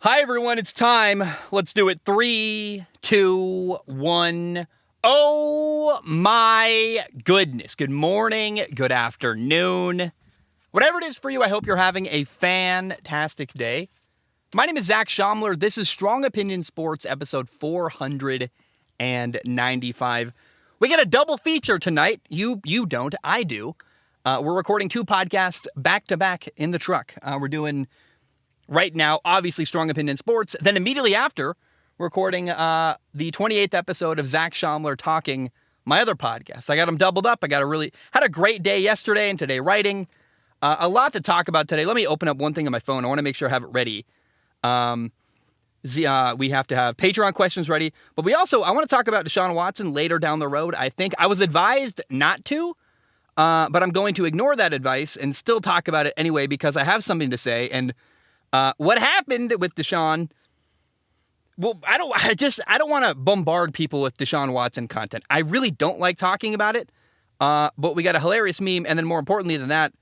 Hi, everyone. It's time. Let's do it. 3, 2, 1. Oh, my goodness. Good morning. Good afternoon. Whatever it is for you, I hope you're having a fantastic day. My name is Zach Schaumler. This is Strong Opinion Sports, episode 495. We got a double feature tonight. You don't. I do. We're recording two podcasts back-to-back in the truck. We're doing... Right now, obviously, Strong Opinion Sports. Then immediately after, recording the 28th episode of Zach Schaumler Talking, my other podcast. I got them doubled up. Had a great day yesterday and today writing. A lot to talk about today. Let me open up one thing on my phone. I want to make sure I have it ready. We have to have Patreon questions ready. But I want to talk about Deshaun Watson later down the road. I think I was advised not to, but I'm going to ignore that advice and still talk about it anyway because I have something to say. And what happened with Deshaun? Well, I don't want to bombard people with Deshaun Watson content. I really don't like talking about it. But we got a hilarious meme, and then more importantly than that,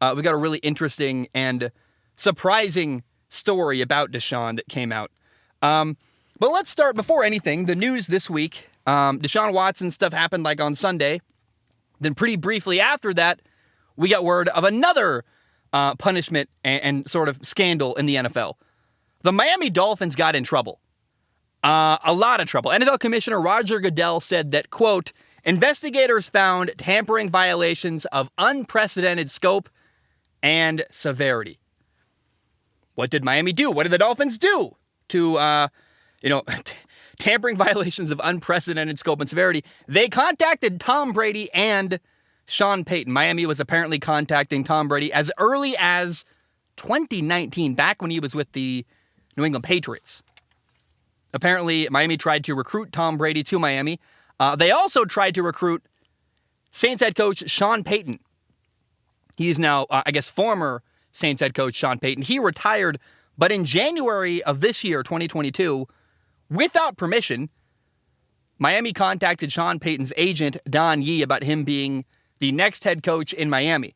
we got a really interesting and surprising story about Deshaun that came out. But let's start before anything. The news this week: Deshaun Watson stuff happened like on Sunday. Then pretty briefly after that, we got word of another punishment and sort of scandal in the NFL. The Miami Dolphins got in trouble. A lot of trouble. NFL Commissioner Roger Goodell said that, quote, investigators found tampering violations of unprecedented scope and severity. What did Miami do? What did the Dolphins do to, tampering violations of unprecedented scope and severity? They contacted Tom Brady and Sean Payton. Miami was apparently contacting Tom Brady as early as 2019, back when he was with the New England Patriots. Apparently, Miami tried to recruit Tom Brady to Miami. They also tried to recruit Saints head coach Sean Payton. He's now, former Saints head coach Sean Payton. He retired, but in January of this year, 2022, without permission, Miami contacted Sean Payton's agent, Don Yee, about him being the next head coach in Miami.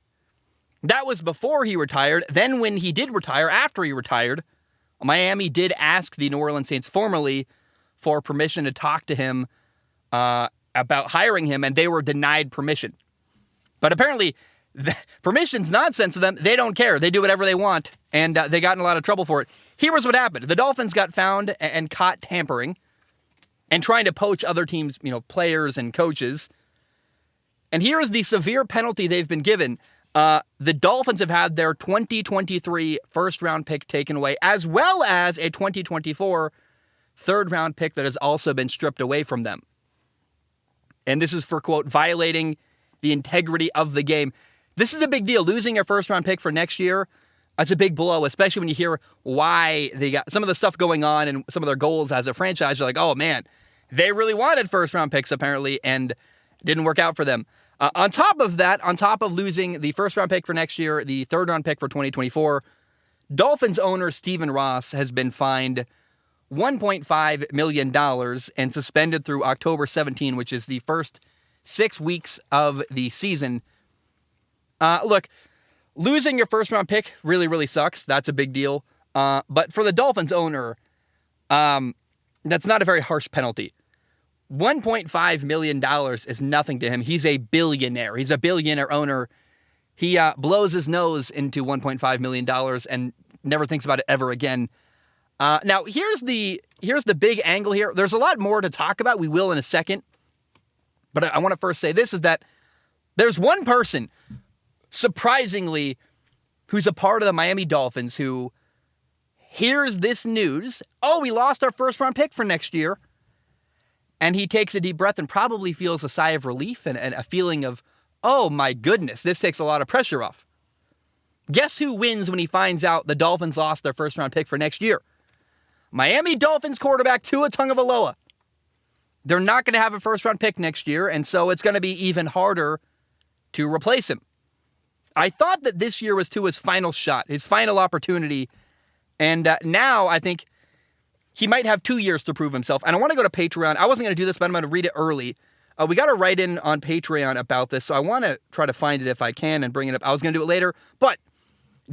That was before he retired. Then when he did retire, after he retired, Miami did ask the New Orleans Saints formally for permission to talk to him about hiring him, and they were denied permission. But apparently, permission's nonsense to them. They don't care. They do whatever they want, and they got in a lot of trouble for it. Here's what happened. The Dolphins got found and caught tampering and trying to poach other teams', players and coaches. And here is the severe penalty they've been given. The Dolphins have had their 2023 first-round pick taken away, as well as a 2024 third-round pick that has also been stripped away from them. And this is for, quote, violating the integrity of the game. This is a big deal. Losing your first-round pick for next year, that's a big blow, especially when you hear why they got some of the stuff going on and some of their goals as a franchise. You're like, oh, man, they really wanted first-round picks, apparently, and didn't work out for them. On top of that, on top of losing the first-round pick for next year, the third-round pick for 2024, Dolphins owner Stephen Ross has been fined $1.5 million and suspended through October 17, which is the first 6 weeks of the season. Look, losing your first-round pick really, really sucks. That's a big deal. But for the Dolphins owner, that's not a very harsh penalty. $1.5 million is nothing to him. He's a billionaire. He's a billionaire owner. He blows his nose into $1.5 million and never thinks about it ever again. Now, here's the big angle here. There's a lot more to talk about. We will in a second. But I want to first say this, is that there's one person, surprisingly, who's a part of the Miami Dolphins who hears this news. Oh, we lost our first-round pick for next year. And he takes a deep breath and probably feels a sigh of relief and a feeling of, oh my goodness, this takes a lot of pressure off. Guess who wins when he finds out the Dolphins lost their first-round pick for next year? Miami Dolphins quarterback Tua Tagovailoa. They're not going to have a first-round pick next year, and so it's going to be even harder to replace him. I thought that this year was Tua's final shot, his final opportunity, and now I think he might have 2 years to prove himself. And I want to go to Patreon. I wasn't going to do this, but I'm going to read it early. We got a write-in on Patreon about this, so I want to try to find it if I can and bring it up. I was going to do it later, but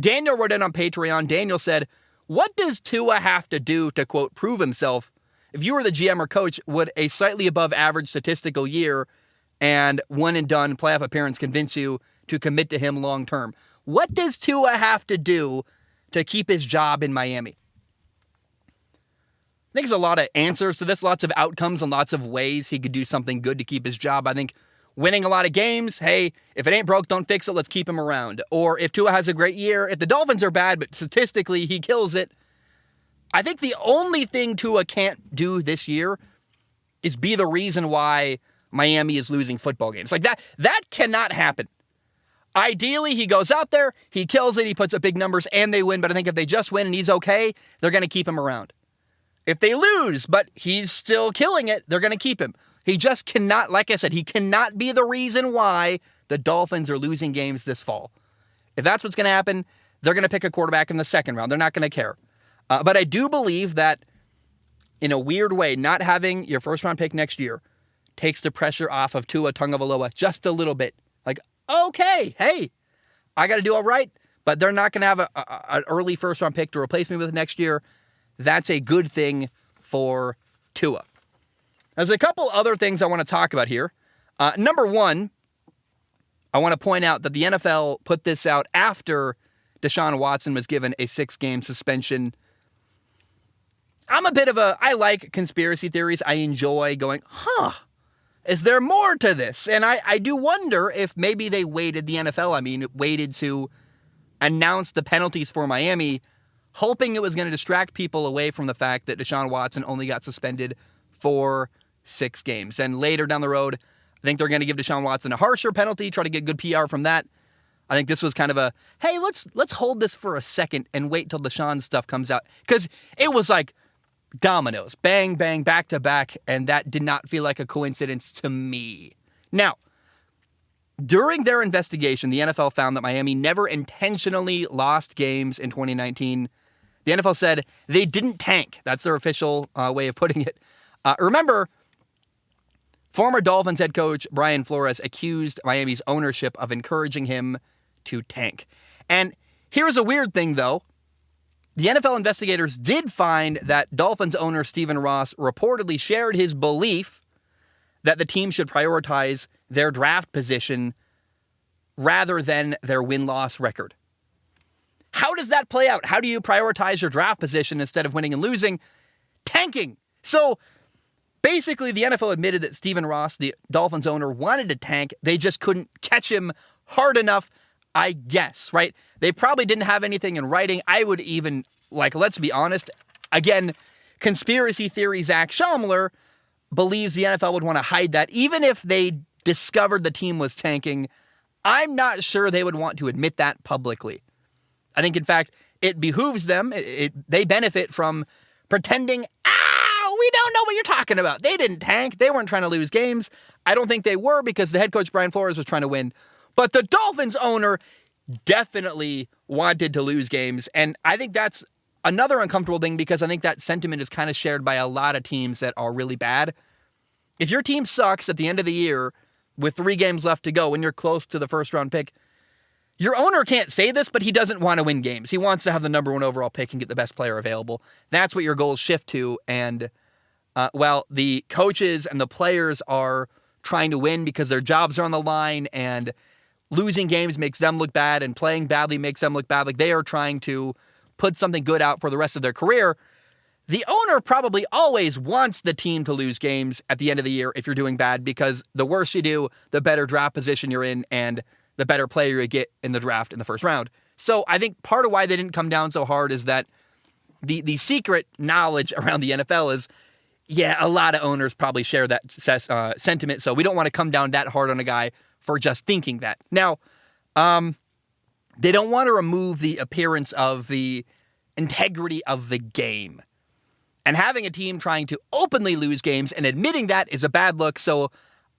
Daniel wrote in on Patreon. Daniel said, What does Tua have to do to, quote, prove himself? If you were the GM or coach, would a slightly above average statistical year and one and done playoff appearance convince you to commit to him long term? What does Tua have to do to keep his job in Miami? I think there's a lot of answers to this, lots of outcomes and lots of ways he could do something good to keep his job. I think winning a lot of games, hey, if it ain't broke, don't fix it, let's keep him around. Or if Tua has a great year, if the Dolphins are bad, but statistically he kills it, I think the only thing Tua can't do this year is be the reason why Miami is losing football games. Like that cannot happen. Ideally, he goes out there, he kills it, he puts up big numbers, and they win. But I think if they just win and he's okay, they're going to keep him around. If they lose, but he's still killing it, they're going to keep him. He just cannot, like I said, he cannot be the reason why the Dolphins are losing games this fall. If that's what's going to happen, they're going to pick a quarterback in the second round. They're not going to care. But I do believe that, in a weird way, not having your first-round pick next year takes the pressure off of Tua Tagovailoa just a little bit. Like, okay, hey, I got to do all right, but they're not going to have an early first-round pick to replace me with next year. That's a good thing for Tua. There's a couple other things I want to talk about here. Number one, I want to point out that the NFL put this out after Deshaun Watson was given a 6-game suspension. I like conspiracy theories. I enjoy going, is there more to this? And I do wonder if maybe they waited, the NFL, waited to announce the penalties for Miami, hoping it was going to distract people away from the fact that Deshaun Watson only got suspended for 6 games. And later down the road, I think they're going to give Deshaun Watson a harsher penalty, try to get good PR from that. I think this was kind of a, hey, let's hold this for a second and wait till Deshaun's stuff comes out. Because it was like dominoes, bang, bang, back to back, and that did not feel like a coincidence to me. Now, during their investigation, the NFL found that Miami never intentionally lost games in 2019. The NFL said they didn't tank. That's their official way of putting it. Remember, former Dolphins head coach Brian Flores accused Miami's ownership of encouraging him to tank. And here's a weird thing, though. The NFL investigators did find that Dolphins owner Stephen Ross reportedly shared his belief that the team should prioritize their draft position rather than their win-loss record. How does that play out? How do you prioritize your draft position instead of winning and losing? Tanking. So basically, the NFL admitted that Stephen Ross, the Dolphins owner, wanted to tank. They just couldn't catch him hard enough, I guess, right? They probably didn't have anything in writing. I would even, let's be honest, again, conspiracy theory Zach Schaumler believes the NFL would want to hide that. Even if they discovered the team was tanking, I'm not sure they would want to admit that publicly. I think, in fact, it behooves them. They benefit from pretending, we don't know what you're talking about. They didn't tank. They weren't trying to lose games. I don't think they were because the head coach, Brian Flores, was trying to win. But the Dolphins owner definitely wanted to lose games. And I think that's another uncomfortable thing because I think that sentiment is kind of shared by a lot of teams that are really bad. If your team sucks at the end of the year with 3 games left to go when you're close to the first-round pick, your owner can't say this, but he doesn't want to win games. He wants to have the number 1 overall pick and get the best player available. That's what your goals shift to. And while the coaches and the players are trying to win because their jobs are on the line and losing games makes them look bad and playing badly makes them look bad, like they are trying to put something good out for the rest of their career, the owner probably always wants the team to lose games at the end of the year if you're doing bad because the worse you do, the better draft position you're in and the better player you get in the draft in the first round. So I think part of why they didn't come down so hard is that the secret knowledge around the NFL is, a lot of owners probably share that sentiment, so we don't want to come down that hard on a guy for just thinking that. Now, they don't want to remove the appearance of the integrity of the game. And having a team trying to openly lose games and admitting that is a bad look, so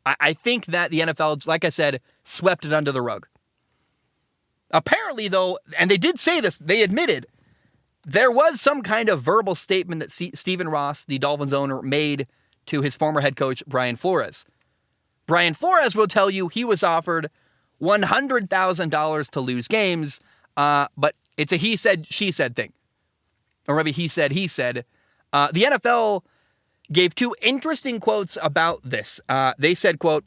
I think that the NFL, like I said, swept it under the rug. Apparently, though, and they did say this, they admitted, there was some kind of verbal statement that Stephen Ross, the Dolphins owner, made to his former head coach, Brian Flores. Brian Flores will tell you he was offered $100,000 to lose games, but it's a he said, she said thing. or maybe he said, the NFL gave two interesting quotes about this. They said, quote,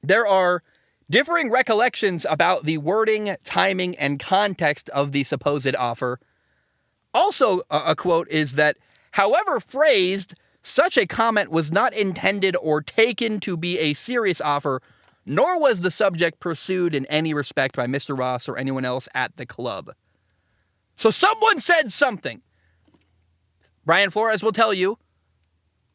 "There are differing recollections about the wording, timing, and context of the supposed offer. Also, a quote is that, however phrased, such a comment was not intended or taken to be a serious offer, nor was the subject pursued in any respect by Mr. Ross or anyone else at the club." So someone said something. Brian Flores will tell you,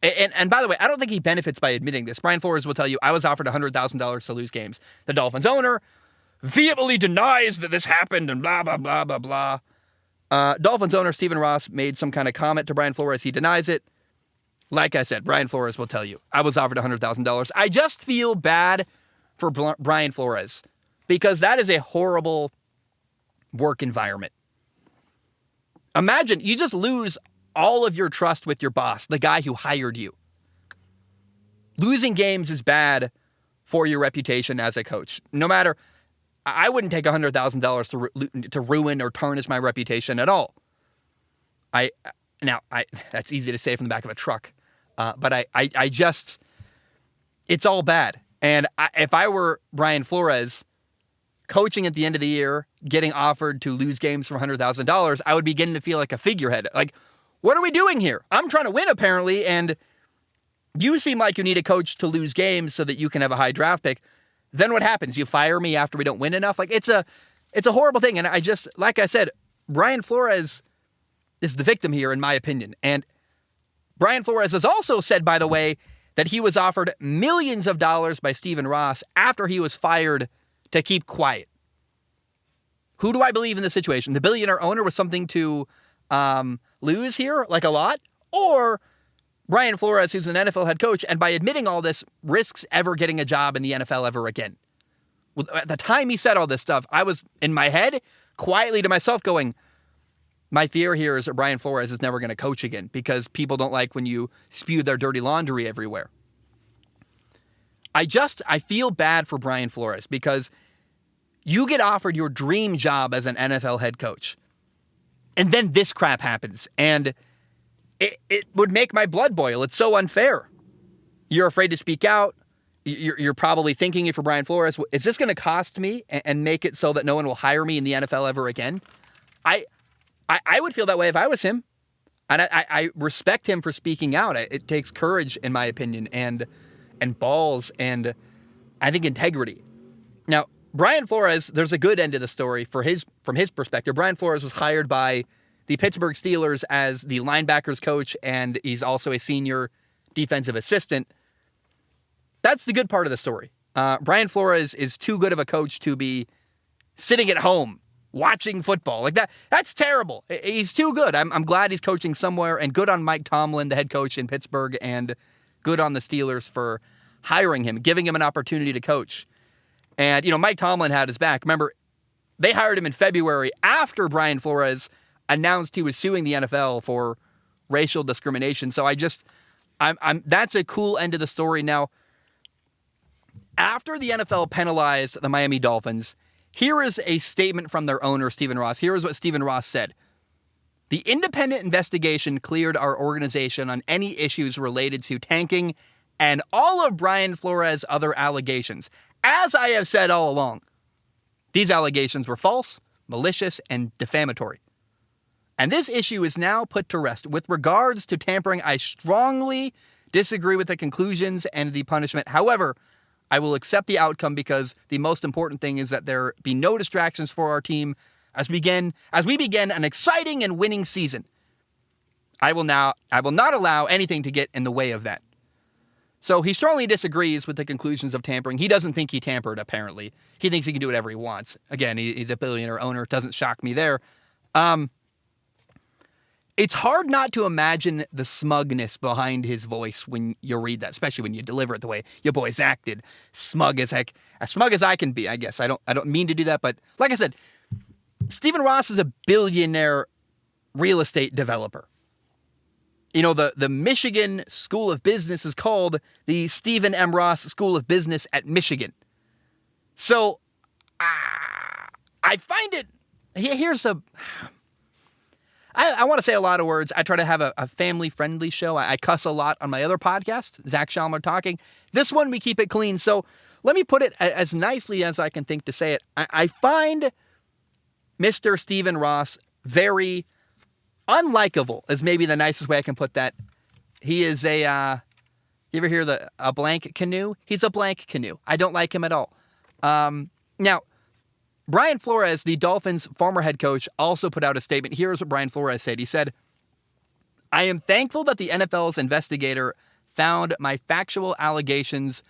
and by the way, I don't think he benefits by admitting this. Brian Flores will tell you, I was offered $100,000 to lose games. The Dolphins owner vehemently denies that this happened and blah, blah, blah, blah, blah. Dolphins owner Stephen Ross made some kind of comment to Brian Flores. He denies it. Like I said, Brian Flores will tell you, I was offered $100,000. I just feel bad for Brian Flores because that is a horrible work environment. Imagine you just lose all of your trust with your boss, the guy who hired you. Losing games is bad for your reputation as a coach. No matter, I wouldn't take $100,000 to ruin or tarnish my reputation at all. That's easy to say from the back of a truck, but I just, it's all bad. And if I were Brian Flores, coaching at the end of the year, getting offered to lose games for $100,000, I would begin to feel like a figurehead. Like, what are we doing here? I'm trying to win, apparently, and you seem like you need a coach to lose games so that you can have a high draft pick. Then what happens? You fire me after we don't win enough? Like, it's a horrible thing. And I just, like I said, Brian Flores is the victim here, in my opinion. And Brian Flores has also said, by the way, that he was offered millions of dollars by Stephen Ross after he was fired to keep quiet. Who do I believe in this situation? The billionaire owner was something to lose here, like a lot, or Brian Flores, who's an NFL head coach, and by admitting all this, risks ever getting a job in the NFL ever again. Well, at the time he said all this stuff, I was in my head quietly to myself going, my fear here is that Brian Flores is never going to coach again because people don't like when you spew their dirty laundry everywhere. I feel bad for Brian Flores because you get offered your dream job as an NFL head coach. And then this crap happens, and it would make my blood boil. It's so unfair. You're afraid to speak out. You're probably thinking, if you're Brian Flores, is this going to cost me and make it so that no one will hire me in the NFL ever again? I would feel that way if I was him. And I respect him for speaking out. It takes courage, in my opinion, and balls, and I think integrity. Now, Brian Flores, there's a good end to the story from his perspective. Brian Flores was hired by the Pittsburgh Steelers as the linebackers coach, and he's also a senior defensive assistant. That's the good part of the story. Brian Flores is too good of a coach to be sitting at home watching football like that. That's terrible. He's too good. I'm glad he's coaching somewhere, and good on Mike Tomlin, the head coach in Pittsburgh, and good on the Steelers for hiring him, giving him an opportunity to coach. And, Mike Tomlin had his back. Remember, they hired him in February after Brian Flores announced he was suing the NFL for racial discrimination. So that's a cool end of the story. Now, after the NFL penalized the Miami Dolphins, here is a statement from their owner, Stephen Ross. Here is what Stephen Ross said. "The independent investigation cleared our organization on any issues related to tanking and all of Brian Flores' other allegations. As I have said all along, these allegations were false, malicious, and defamatory. And this issue is now put to rest. With regards to tampering, I strongly disagree with the conclusions and the punishment. However, I will accept the outcome because the most important thing is that there be no distractions for our team as we begin an exciting and winning season. I will not allow anything to get in the way of that." So he strongly disagrees with the conclusions of tampering. He doesn't think he tampered, apparently. He thinks he can do whatever he wants. Again, he's a billionaire owner. It doesn't shock me there. It's hard not to imagine the smugness behind his voice when you read that, especially when you deliver it the way your boys acted. Smug as heck. As smug as I can be, I guess. I don't mean to do that, but like I said, Stephen Ross is a billionaire real estate developer. The Michigan School of Business is called the Stephen M. Ross School of Business at Michigan. So I find it, I want to say a lot of words. I try to have a family-friendly show. I cuss a lot on my other podcast, Zach Shalmer Talking. This one, we keep it clean. So let me put it as nicely as I can think to say it. I find Mr. Stephen Ross very unlikable, is maybe the nicest way I can put that. He is you ever hear a blank canoe? He's a blank canoe. I don't like him at all. Now, Brian Flores, the Dolphins' former head coach, also put out a statement. Here's what Brian Flores said. He said, "I am thankful that the NFL's investigator found my factual allegations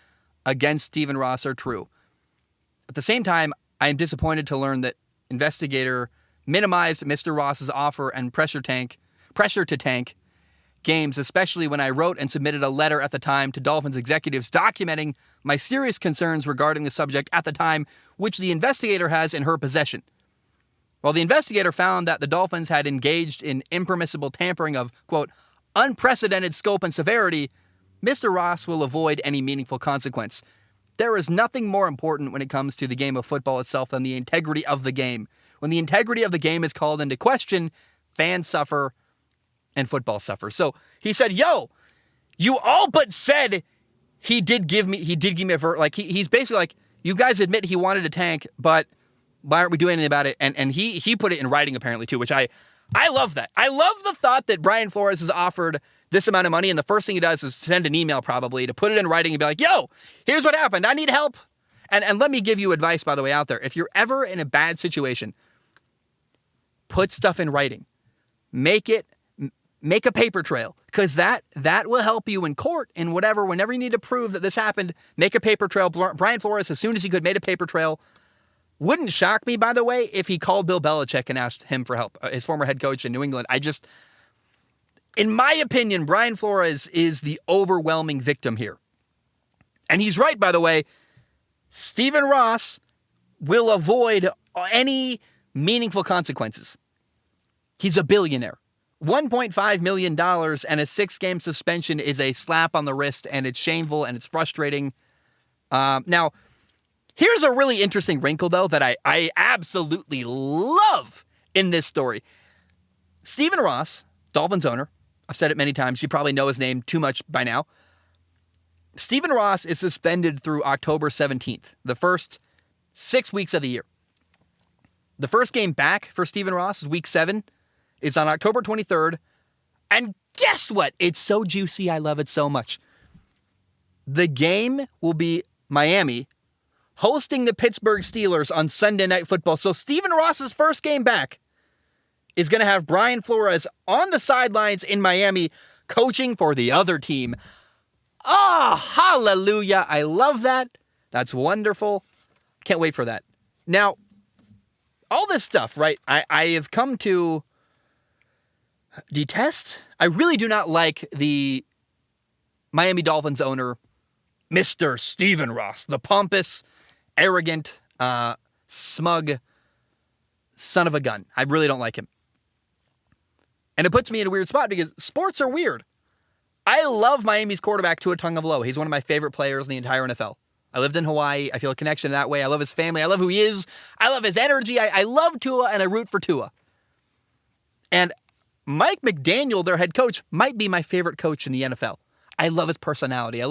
against Stephen Ross are true. At the same time, I am disappointed to learn that investigator minimized Mr. Ross's offer and pressure to tank games, especially when I wrote and submitted a letter at the time to Dolphins executives documenting my serious concerns regarding the subject at the time, which the investigator has in her possession. While the investigator found that the Dolphins had engaged in impermissible tampering of, quote, unprecedented scope and severity, Mr. Ross will avoid any meaningful consequence. There is nothing more important when it comes to the game of football itself than the integrity of the game. When the integrity of the game is called into question, fans suffer and football suffers." So he said, yo, you all but said he did give me a like he's basically like, you guys admit he wanted to tank, but why aren't we doing anything about it? And he put it in writing apparently too, which I love that. I love the thought that Brian Flores has offered this amount of money, and the first thing he does is send an email probably to put it in writing and be like, yo, here's what happened. I need help. And let me give you advice, by the way, out there. If you're ever in a bad situation, put stuff in writing. Make a paper trail, because that will help you in court and whenever you need to prove that this happened. Make a paper trail. Brian Flores, as soon as he could, made a paper trail. Wouldn't shock me, by the way, if he called Bill Belichick and asked him for help, his former head coach in New England. In my opinion, Brian Flores is the overwhelming victim here. And he's right, by the way. Stephen Ross will avoid any meaningful consequences. He's a billionaire. $1.5 million and a 6-game suspension is a slap on the wrist, and it's shameful and it's frustrating. Now, here's a really interesting wrinkle, though, that I absolutely love in this story. Stephen Ross, Dolphins owner, I've said it many times, you probably know his name too much by now. Stephen Ross is suspended through October 17th, the first 6 weeks of the year. The first game back for Stephen Ross is week 7. Is on October 23rd. And guess what? It's so juicy. I love it so much. The game will be Miami hosting the Pittsburgh Steelers on Sunday Night Football. So Stephen Ross's first game back is going to have Brian Flores on the sidelines in Miami coaching for the other team. Oh, hallelujah. I love that. That's wonderful. Can't wait for that. Now, all this stuff, right? I have come to detest. I really do not like the Miami Dolphins owner, Mr. Stephen Ross, the pompous, arrogant, smug son of a gun. I really don't like him. And it puts me in a weird spot because sports are weird. I love Miami's quarterback, Tua Tagovailoa. He's one of my favorite players in the entire NFL. I lived in Hawaii. I feel a connection that way. I love his family. I love who he is. I love his energy. I love Tua, and I root for Tua. And Mike McDaniel, their head coach, might be my favorite coach in the NFL. I love his personality.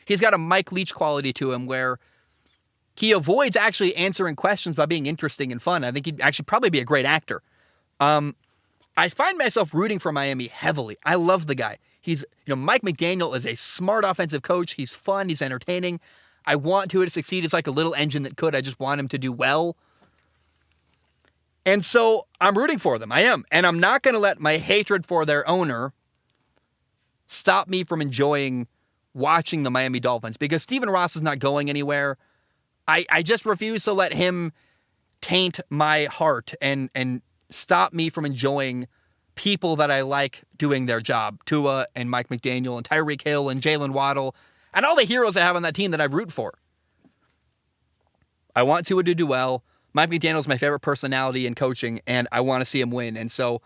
He's got a Mike Leach quality to him where he avoids actually answering questions by being interesting and fun. I think he'd actually probably be a great actor. I find myself rooting for Miami heavily. I love the guy. Mike McDaniel is a smart offensive coach. He's fun. He's entertaining. I want Tua to succeed. It's like a little engine that could. I just want him to do well. And so I'm rooting for them. I am. And I'm not going to let my hatred for their owner stop me from enjoying watching the Miami Dolphins, because Stephen Ross is not going anywhere. I just refuse to let him taint my heart and stop me from enjoying people that I like doing their job. Tua and Mike McDaniel and Tyreek Hill and Jalen Waddle and all the heroes I have on that team that I root for. I want Tua to do well. Mike McDaniel's my favorite personality in coaching, and I want to see him win. And so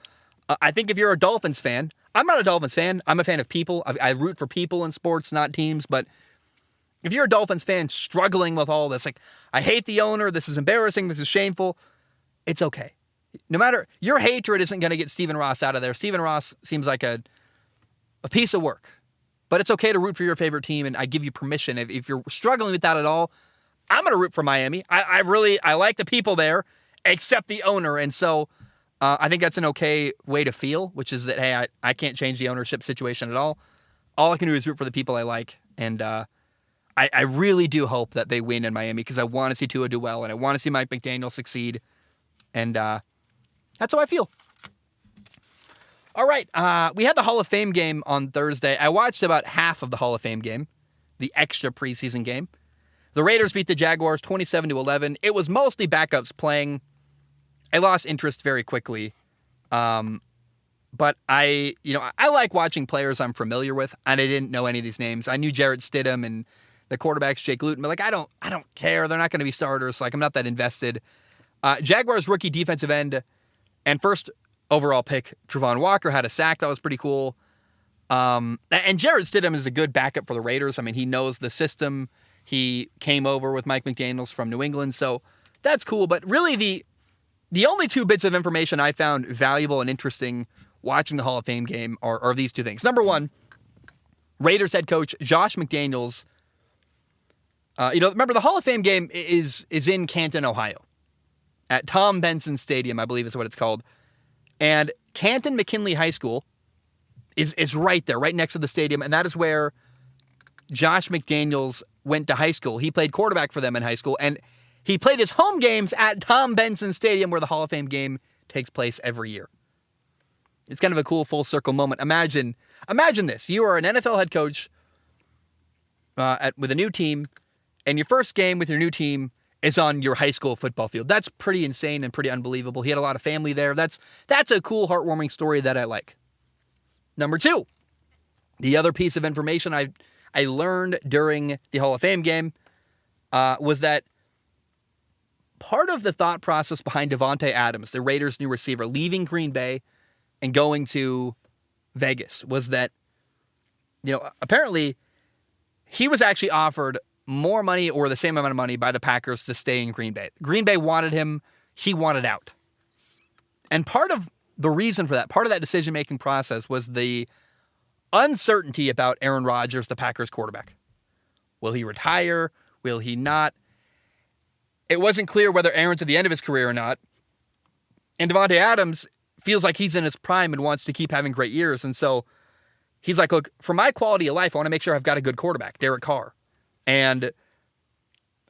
I think if you're a Dolphins fan, I'm not a Dolphins fan. I'm a fan of people. I root for people in sports, not teams. But if you're a Dolphins fan struggling with all this, like, I hate the owner, this is embarrassing, this is shameful, it's okay. No matter, your hatred isn't going to get Stephen Ross out of there. Stephen Ross seems like a piece of work. But it's okay to root for your favorite team, and I give you permission. If you're struggling with that at all, I'm going to root for Miami. I like the people there, except the owner. And so I think that's an okay way to feel, which is that, hey, I can't change the ownership situation at all. All I can do is root for the people I like. And I really do hope that they win in Miami because I want to see Tua do well, and I want to see Mike McDaniel succeed. And that's how I feel. All right, we had the Hall of Fame game on Thursday. I watched about half of the Hall of Fame game, the extra preseason game. The Raiders beat the Jaguars 27-11. It was mostly backups playing. I lost interest very quickly. But I like watching players I'm familiar with, and I didn't know any of these names. I knew Jarrett Stidham and the quarterbacks Jake Luton, but I don't care. They're not going to be starters. I'm not that invested. Jaguars rookie defensive end and first overall pick Travon Walker had a sack. That was pretty cool. And Jarrett Stidham is a good backup for the Raiders. I mean, he knows the system. He came over with Mike McDaniels from New England, so that's cool. But really, the only two bits of information I found valuable and interesting watching the Hall of Fame game are these two things. Number one, Raiders head coach Josh McDaniels. Remember the Hall of Fame game is in Canton, Ohio, at Tom Benson Stadium, I believe is what it's called. And Canton McKinley High School is right there, right next to the stadium, and that is where Josh McDaniels went to high school. He played quarterback for them in high school, and he played his home games at Tom Benson Stadium, where the Hall of Fame game takes place every year. It's kind of a cool full circle moment. Imagine this. You are an NFL head coach with a new team, and your first game with your new team is on your high school football field. That's pretty insane and pretty unbelievable. He had a lot of family there. That's a cool, heartwarming story that I like. Number two, the other piece of information I learned during the Hall of Fame game was that part of the thought process behind Davante Adams, the Raiders' new receiver, leaving Green Bay and going to Vegas was that, apparently he was actually offered more money or the same amount of money by the Packers to stay in Green Bay. Green Bay wanted him. He wanted out. And part of the reason for that, part of that decision-making process was the uncertainty about Aaron Rodgers, the Packers quarterback. Will he retire? Will he not? It wasn't clear whether Aaron's at the end of his career or not. And Davante Adams feels like he's in his prime and wants to keep having great years. And so he's like, look, for my quality of life, I want to make sure I've got a good quarterback, Derek Carr. And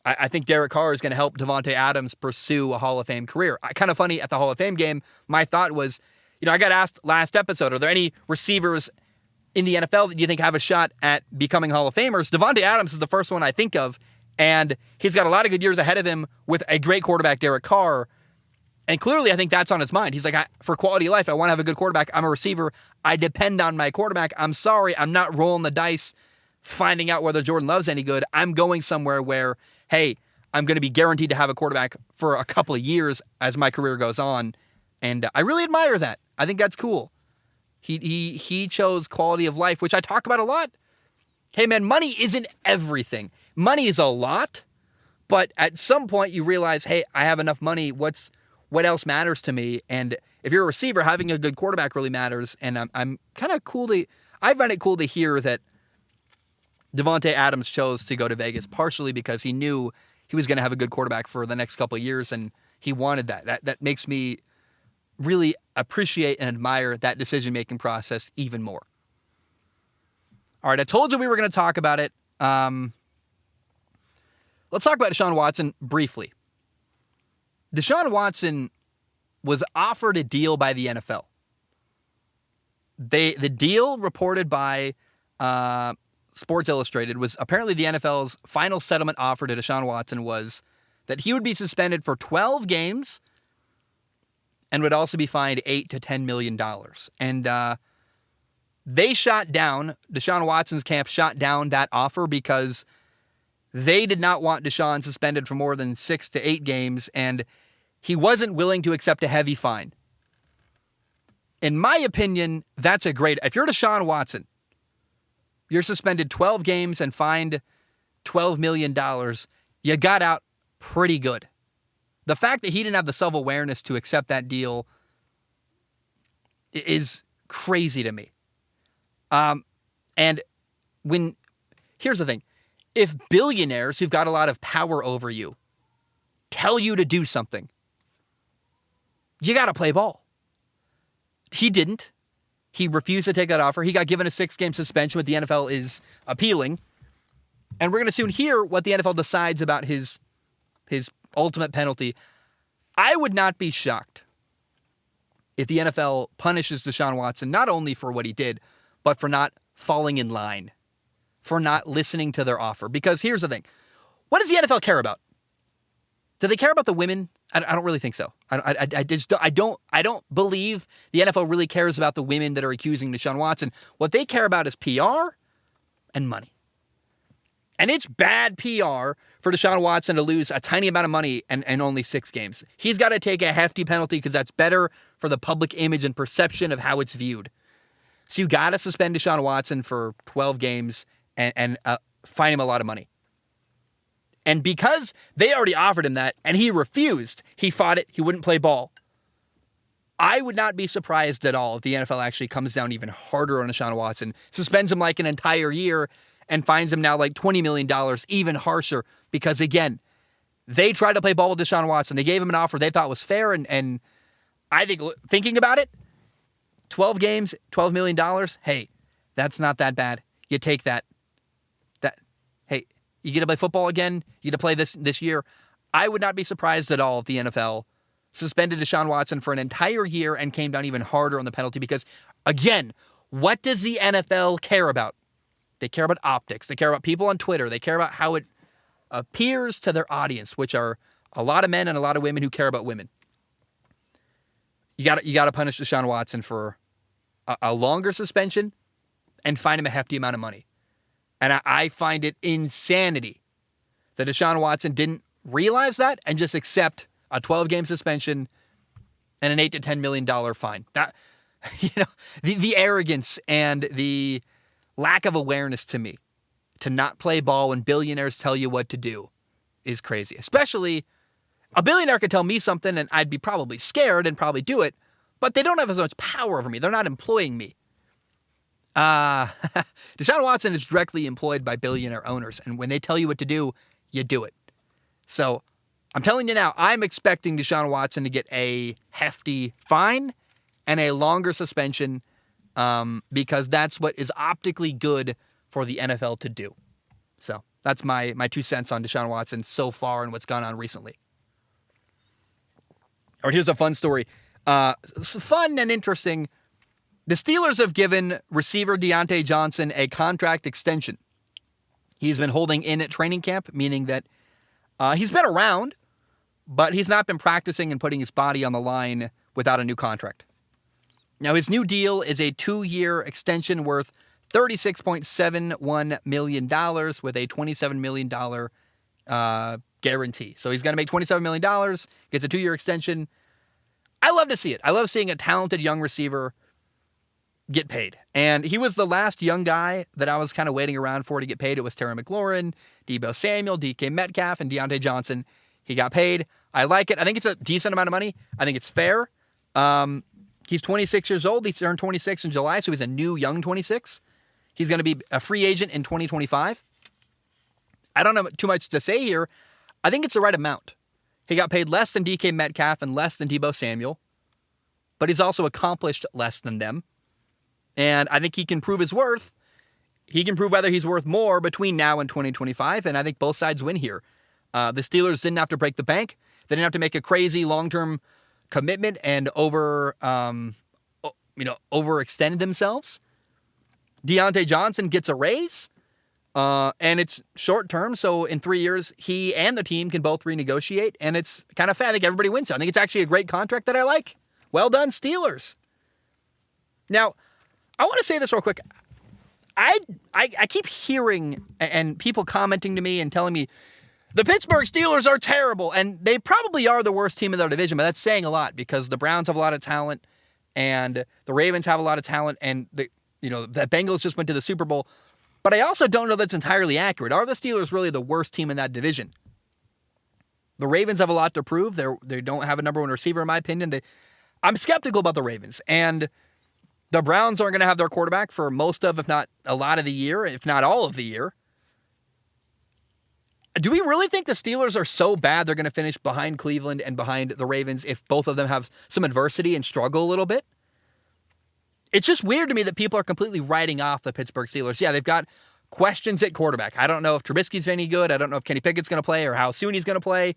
I think Derek Carr is going to help Davante Adams pursue a Hall of Fame career. Kind of funny, at the Hall of Fame game, my thought was, I got asked last episode, are there any receivers in the NFL that you think have a shot at becoming Hall of Famers? Davante Adams is the first one I think of, and he's got a lot of good years ahead of him with a great quarterback, Derek Carr. And clearly, I think that's on his mind. He's like, for quality of life, I want to have a good quarterback. I'm a receiver. I depend on my quarterback. I'm sorry, I'm not rolling the dice finding out whether Jordan Love's any good. I'm going somewhere where, hey, I'm going to be guaranteed to have a quarterback for a couple of years as my career goes on. And I really admire that. I think that's cool. He chose quality of life, which I talk about a lot. Hey, man, money isn't everything. Money is a lot, but at some point you realize, hey, I have enough money. What else matters to me? And if you're a receiver, having a good quarterback really matters. And I'm kind of I find it cool to hear that Davante Adams chose to go to Vegas partially because he knew he was going to have a good quarterback for the next couple of years, and he wanted that. That makes me really appreciate and admire that decision-making process even more. All right, I told you we were going to talk about it. Let's talk about Deshaun Watson briefly. Deshaun Watson was offered a deal by the NFL. The deal reported by Sports Illustrated was apparently the NFL's final settlement offer to Deshaun Watson was that he would be suspended for 12 games and would also be fined $8 to $10 million. And they shot down, Deshaun Watson's camp shot down that offer because they did not want Deshaun suspended for more than 6 to 8 games, and he wasn't willing to accept a heavy fine. In my opinion, that's if you're Deshaun Watson, you're suspended 12 games and fined $12 million. You got out pretty good. The fact that he didn't have the self-awareness to accept that deal is crazy to me. And here's the thing. If billionaires who've got a lot of power over you tell you to do something, you got to play ball. He didn't. He refused to take that offer. He got given a 6-game suspension, what the NFL is appealing. And we're going to soon hear what the NFL decides about his ultimate penalty. I would not be shocked if the NFL punishes Deshaun Watson, not only for what he did, but for not falling in line, for not listening to their offer. Because here's the thing. What does the NFL care about? Do they care about the women? I don't really think so. I don't believe the NFL really cares about the women that are accusing Deshaun Watson. What they care about is PR and money. And it's bad PR for Deshaun Watson to lose a tiny amount of money and only 6 games. He's got to take a hefty penalty because that's better for the public image and perception of how it's viewed. So you got to suspend Deshaun Watson for 12 games and fine him a lot of money. And because they already offered him that and he refused, he fought it, he wouldn't play ball. I would not be surprised at all if the NFL actually comes down even harder on Deshaun Watson, suspends him like an entire year, and fines him now like $20 million, even harsher, because again, they tried to play ball with Deshaun Watson. They gave him an offer they thought was fair, and I think, thinking about it, 12 games, $12 million, hey, that's not that bad. You take that. Hey, you get to play football again, you get to play this year. I would not be surprised at all if the NFL suspended Deshaun Watson for an entire year and came down even harder on the penalty because, again, what does the NFL care about? They care about optics. They care about people on Twitter. They care about how it appears to their audience, which are a lot of men and a lot of women who care about women. You got to punish Deshaun Watson for a longer suspension and fine him a hefty amount of money. And I find it insanity that Deshaun Watson didn't realize that and just accept a 12-game suspension and an $8 to $10 million fine. That, the arrogance and the lack of awareness to me to not play ball when billionaires tell you what to do is crazy. Especially a billionaire could tell me something and I'd be probably scared and probably do it, but they don't have as much power over me. They're not employing me. Deshaun Watson is directly employed by billionaire owners, and when they tell you what to do, you do it. So I'm telling you now, I'm expecting Deshaun Watson to get a hefty fine and a longer suspension because that's what is optically good for the NFL to do. So that's my 2 cents on Deshaun Watson so far and what's gone on recently. All right, here's a fun story. Fun and interesting. The Steelers have given receiver Diontae Johnson a contract extension. He's been holding in at training camp, meaning that he's been around, but he's not been practicing and putting his body on the line without a new contract. Now, his new deal is a 2-year extension worth $36.71 million with a $27 million guarantee. So he's going to make $27 million, gets a 2-year extension. I love to see it. I love seeing a talented young receiver get paid. And he was the last young guy that I was kind of waiting around for to get paid. It was Terry McLaurin, Deebo Samuel, DK Metcalf, and Diontae Johnson. He got paid. I like it. I think it's a decent amount of money. I think it's fair. He's 26 years old. He turned 26 in July, so he's a new young 26. He's going to be a free agent in 2025. I don't have too much to say here. I think it's the right amount. He got paid less than DK Metcalf and less than Deebo Samuel, but he's also accomplished less than them. And I think he can prove his worth. He can prove whether he's worth more between now and 2025, and I think both sides win here. The Steelers didn't have to break the bank. They didn't have to make a crazy long-term commitment and overextend themselves. Diontae Johnson gets a raise, and it's short-term, so in 3 years, he and the team can both renegotiate, and it's kind of fair. I think everybody wins. I think it's actually a great contract that I like. Well done, Steelers. Now, I want to say this real quick. I keep hearing and people commenting to me and telling me the Pittsburgh Steelers are terrible, and they probably are the worst team in their division, but that's saying a lot because the Browns have a lot of talent and the Ravens have a lot of talent, and the Bengals just went to the Super Bowl. But I also don't know that's entirely accurate. Are the Steelers really the worst team in that division? The Ravens have a lot to prove. They don't have a number one receiver, in my opinion. I'm skeptical about the Ravens. And the Browns aren't going to have their quarterback for most of, if not a lot of the year, if not all of the year. Do we really think the Steelers are so bad they're going to finish behind Cleveland and behind the Ravens if both of them have some adversity and struggle a little bit? It's just weird to me that people are completely writing off the Pittsburgh Steelers. Yeah, they've got questions at quarterback. I don't know if Trubisky's any good. I don't know if Kenny Pickett's going to play or how soon he's going to play.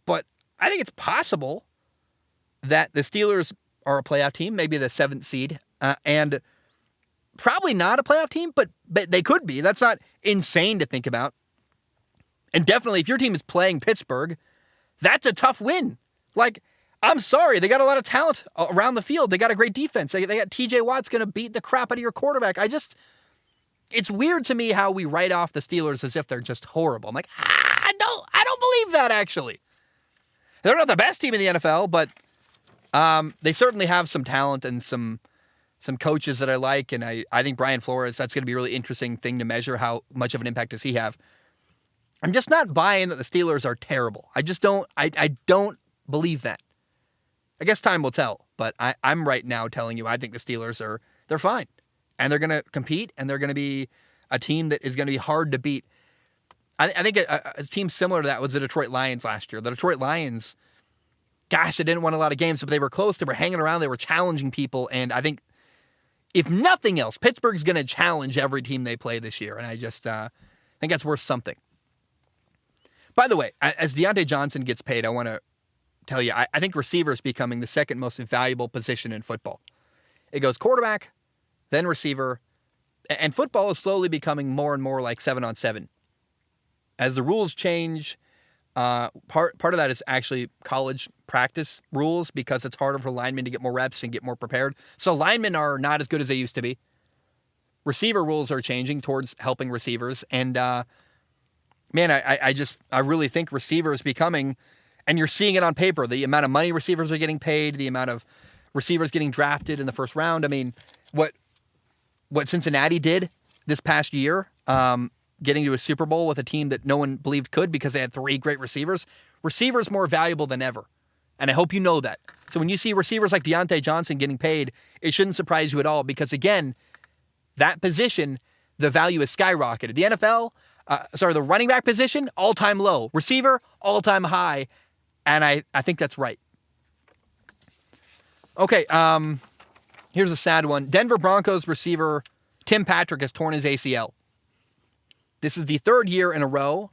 But I think it's possible that the Steelers are a playoff team, maybe the 7th seed, and probably not a playoff team, but they could be. That's not insane to think about. And definitely, if your team is playing Pittsburgh, that's a tough win. Like, I'm sorry, they got a lot of talent around the field. They got a great defense. They got TJ Watt's going to beat the crap out of your quarterback. It's weird to me how we write off the Steelers as if they're just horrible. I'm like, I don't believe that, actually. They're not the best team in the NFL, but they certainly have some talent and some coaches that I like, and I think Brian Flores, that's going to be a really interesting thing to measure. How much of an impact does he have? I'm just not buying that the Steelers are terrible. I just don't believe that. I guess time will tell, but I'm right now telling you I think the Steelers they're fine, and they're going to compete, and they're going to be a team that is going to be hard to beat. I think a team similar to that was the Detroit Lions last year. The Detroit Lions, gosh, they didn't win a lot of games, but they were close. They were hanging around. They were challenging people, and I think if nothing else, Pittsburgh's going to challenge every team they play this year, and I just think that's worth something. By the way, as Diontae Johnson gets paid, I want to tell you, I think receiver is becoming the second most valuable position in football. It goes quarterback, then receiver, and football is slowly becoming more and more like 7-on-7. As the rules change, part of that is actually college practice rules because it's harder for linemen to get more reps and get more prepared. So linemen are not as good as they used to be. Receiver rules are changing towards helping receivers. And, man, I really think receivers becoming, and you're seeing it on paper, the amount of money receivers are getting paid, the amount of receivers getting drafted in the first round. I mean, what Cincinnati did this past year, getting to a Super Bowl with a team that no one believed could because they had 3 great receivers. Receivers more valuable than ever. And I hope you know that. So when you see receivers like Diontae Johnson getting paid, it shouldn't surprise you at all because, again, that position, the value is skyrocketed. The NFL, the running back position, all-time low. Receiver, all-time high. And I think that's right. Okay, here's a sad one. Denver Broncos receiver Tim Patrick has torn his ACL. This is the 3rd year in a row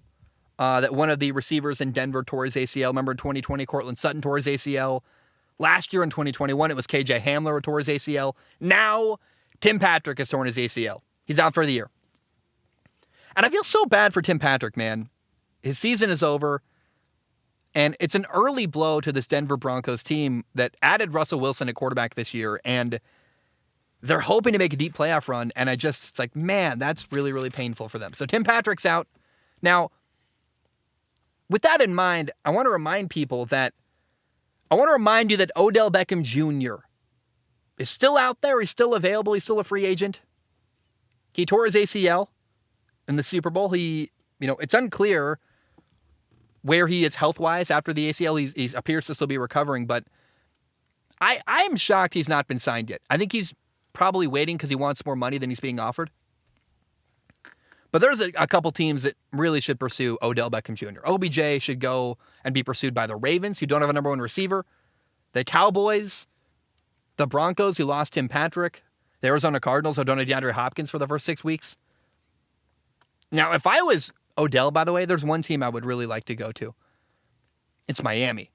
that one of the receivers in Denver tore his ACL. Remember in 2020, Cortland Sutton tore his ACL. Last year in 2021, it was KJ Hamler who tore his ACL. Now, Tim Patrick has torn his ACL. He's out for the year. And I feel so bad for Tim Patrick, man. His season is over. And it's an early blow to this Denver Broncos team that added Russell Wilson at quarterback this year. And they're hoping to make a deep playoff run. And it's like, man, that's really, really painful for them. So Tim Patrick's out. Now, with that in mind, I want to remind you that Odell Beckham Jr. is still out there. He's still available. He's still a free agent. He tore his ACL in the Super Bowl. It's unclear where he is health-wise after the ACL. He appears to still be recovering, but I'm shocked he's not been signed yet. I think he's probably waiting because he wants more money than he's being offered. But there's a couple teams that really should pursue Odell Beckham Jr. OBJ should go and be pursued by the Ravens, who don't have a number one receiver, the Cowboys, the Broncos, who lost Tim Patrick, the Arizona Cardinals, who don't have DeAndre Hopkins for the first 6 weeks. Now, if I was Odell, by the way, there's one team I would really like to go to. It's Miami.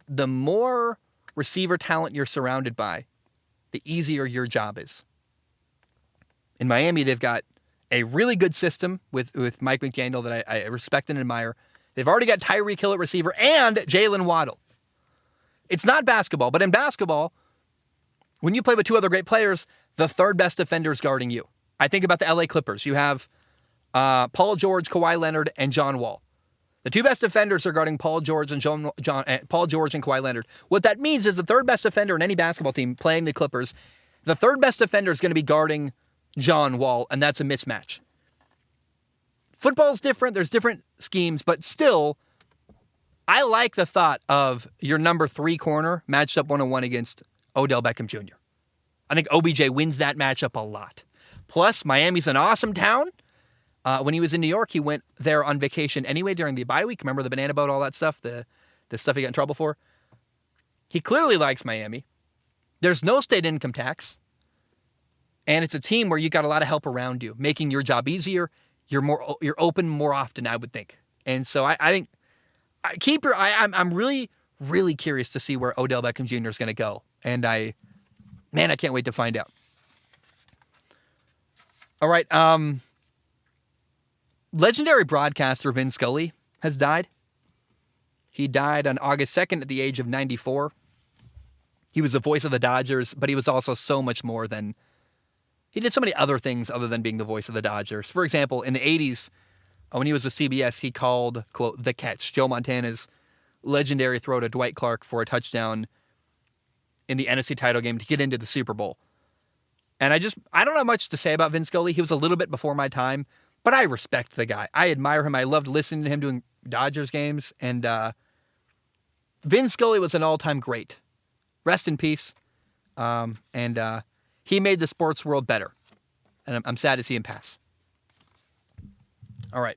The more receiver talent you're surrounded by, the easier your job is. In Miami, they've got a really good system with Mike McDaniel that I respect and admire. They've already got Tyreek Hill at receiver and Jalen Waddle. It's not basketball, but in basketball, when you play with 2 other great players, the 3rd best defender is guarding you. I think about the LA Clippers. You have Paul George, Kawhi Leonard, and John Wall. The 2 best defenders are guarding Paul George and Paul George and Kawhi Leonard. What that means is the 3rd best defender in any basketball team playing the Clippers, the 3rd best defender is going to be guarding John Wall, and that's a mismatch. football's different. There's different schemes, but still, I like the thought of your number 3 corner matched up 1-on-1 against Odell Beckham Jr. I think OBJ wins that matchup a lot. Plus, Miami's an awesome town. When he was in New York, he went there on vacation anyway during the bye week. Remember the banana boat, all that stuff, the stuff he got in trouble for? He clearly likes Miami. There's no state income tax. And it's a team where you got a lot of help around you, making your job easier. You're open more often, I would think. And so I think keep your eye. I'm really, really curious to see where Odell Beckham Jr. is going to go. And I can't wait to find out. All right. Legendary broadcaster Vin Scully has died. He died on August 2nd at the age of 94. He was the voice of the Dodgers, but he was also so much more than... He did so many other things other than being the voice of the Dodgers. For example, in the 80s, when he was with CBS, he called, quote, The Catch, Joe Montana's legendary throw to Dwight Clark for a touchdown in the NFC title game to get into the Super Bowl. And I don't have much to say about Vin Scully. He was a little bit before my time, but I respect the guy. I admire him. I loved listening to him doing Dodgers games. And Vin Scully was an all-time great. Rest in peace. He made the sports world better. And I'm sad to see him pass. All right.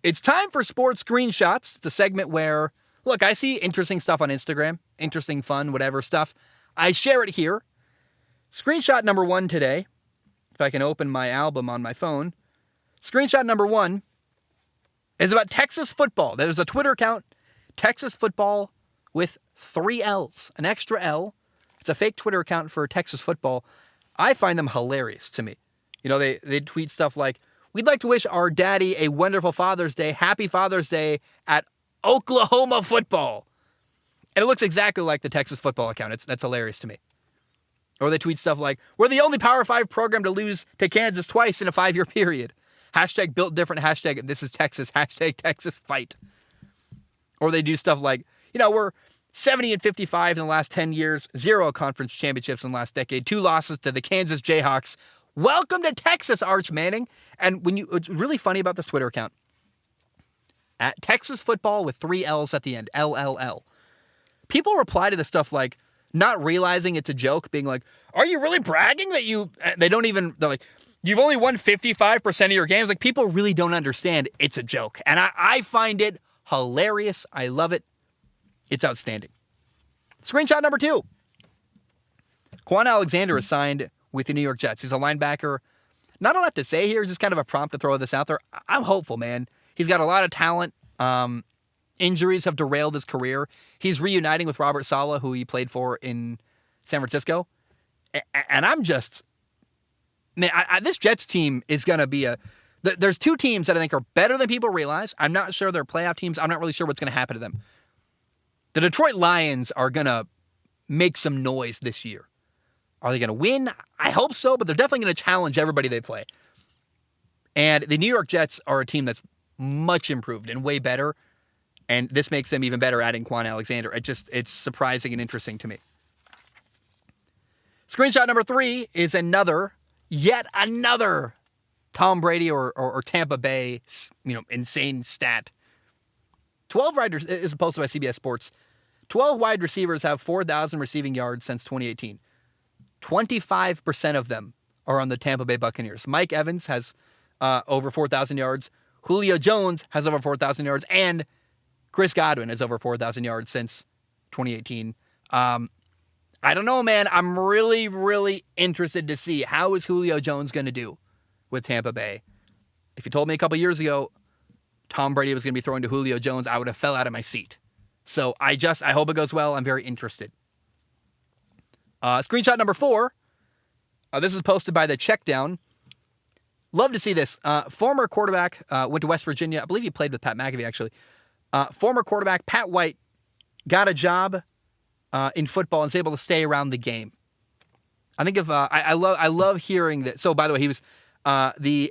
It's time for Sports Screenshots. It's a segment where, look, I see interesting stuff on Instagram. Interesting, fun, whatever stuff. I share it here. Screenshot number 1 today, if I can open my album on my phone. Screenshot number 1 is about Texas football. There's a Twitter account, Texas football with 3 L's, an extra L. It's a fake Twitter account for Texas football. I find them hilarious to me. You know, they tweet stuff like, we'd like to wish our daddy a wonderful Father's Day. Happy Father's Day at Oklahoma football. And it looks exactly like the Texas football account. That's hilarious to me. Or they tweet stuff like, we're the only Power 5 program to lose to Kansas twice in a 5-year period. Hashtag built different. Hashtag this is Texas. Hashtag Texas fight. Or they do stuff like, we're 70-55 in the last 10 years, 0 conference championships in the last decade, 2 losses to the Kansas Jayhawks. Welcome to Texas, Arch Manning. And it's really funny about this Twitter account. At Texas football with 3 L's at the end, LLL. People reply to this stuff like, not realizing it's a joke, being like, are you really bragging that they're like, you've only won 55% of your games? Like, people really don't understand it's a joke. And I find it hilarious. I love it. It's outstanding. Screenshot number 2. Quan Alexander is signed with the New York Jets. He's a linebacker. Not a lot to say here, just kind of a prompt to throw this out there. I'm hopeful, man. He's got a lot of talent. Injuries have derailed his career. He's reuniting with Robert Saleh, who he played for in San Francisco. And I'm just... Man, this Jets team is going to be there's 2 teams that I think are better than people realize. I'm not sure they're playoff teams. I'm not really sure what's going to happen to them. The Detroit Lions are going to make some noise this year. Are they going to win? I hope so, but they're definitely going to challenge everybody they play. And the New York Jets are a team that's much improved and way better. And this makes them even better adding Quan Alexander. It's surprising and interesting to me. Screenshot number 3 is yet another Tom Brady or Tampa Bay, insane stat. 12 riders, is posted by CBS Sports. 12 wide receivers have 4,000 receiving yards since 2018. 25% of them are on the Tampa Bay Buccaneers. Mike Evans has over 4,000 yards. Julio Jones has over 4,000 yards. And Chris Godwin has over 4,000 yards since 2018. I don't know, man. I'm really, really interested to see how is Julio Jones going to do with Tampa Bay. If you told me a couple years ago Tom Brady was going to be throwing to Julio Jones, I would have fell out of my seat. So I hope it goes well. I'm very interested. Screenshot number 4. This is posted by the Checkdown. Love to see this. Former quarterback, went to West Virginia. I believe he played with Pat McAfee, actually. Former quarterback Pat White got a job in football and is able to stay around the game. I think I love hearing that. So, by the way, he was the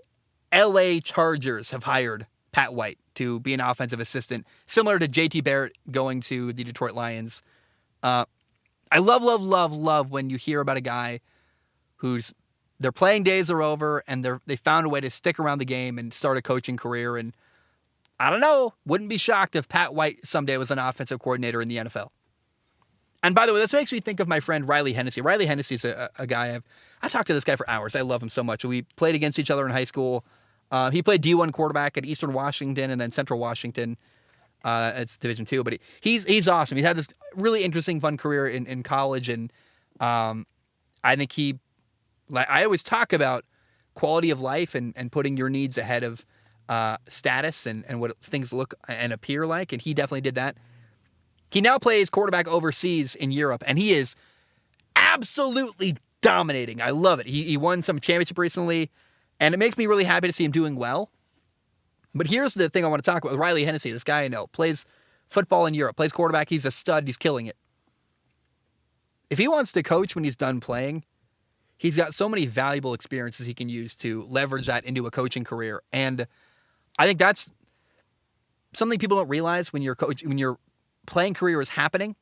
LA Chargers have hired Pat White to be an offensive assistant, similar to JT Barrett going to the Detroit Lions. I love when you hear about a guy who's their playing days are over, and they found a way to stick around the game and start a coaching career. And I don't know, wouldn't be shocked if Pat White someday was an offensive coordinator in the NFL. And by the way, this makes me think of my friend Riley Hennessy. Riley Hennessy's a guy I've talked to this guy for hours. I love him so much. We played against each other in high school. He played D1 quarterback at Eastern Washington and then Central Washington. It's Division II, but he's awesome. He's had this really interesting, fun career in college, and I think I always talk about quality of life and putting your needs ahead of status and what things look and appear like, and he definitely did that. He now plays quarterback overseas in Europe, and he is absolutely dominating. I love it. He won some championship recently, and it makes me really happy to see him doing well. But here's the thing I want to talk about with Riley Hennessy, this guy I know, plays football in Europe, plays quarterback. He's a stud. He's killing it. If he wants to coach when he's done playing, he's got so many valuable experiences he can use to leverage that into a coaching career. And I think that's something people don't realize when your playing career is happening.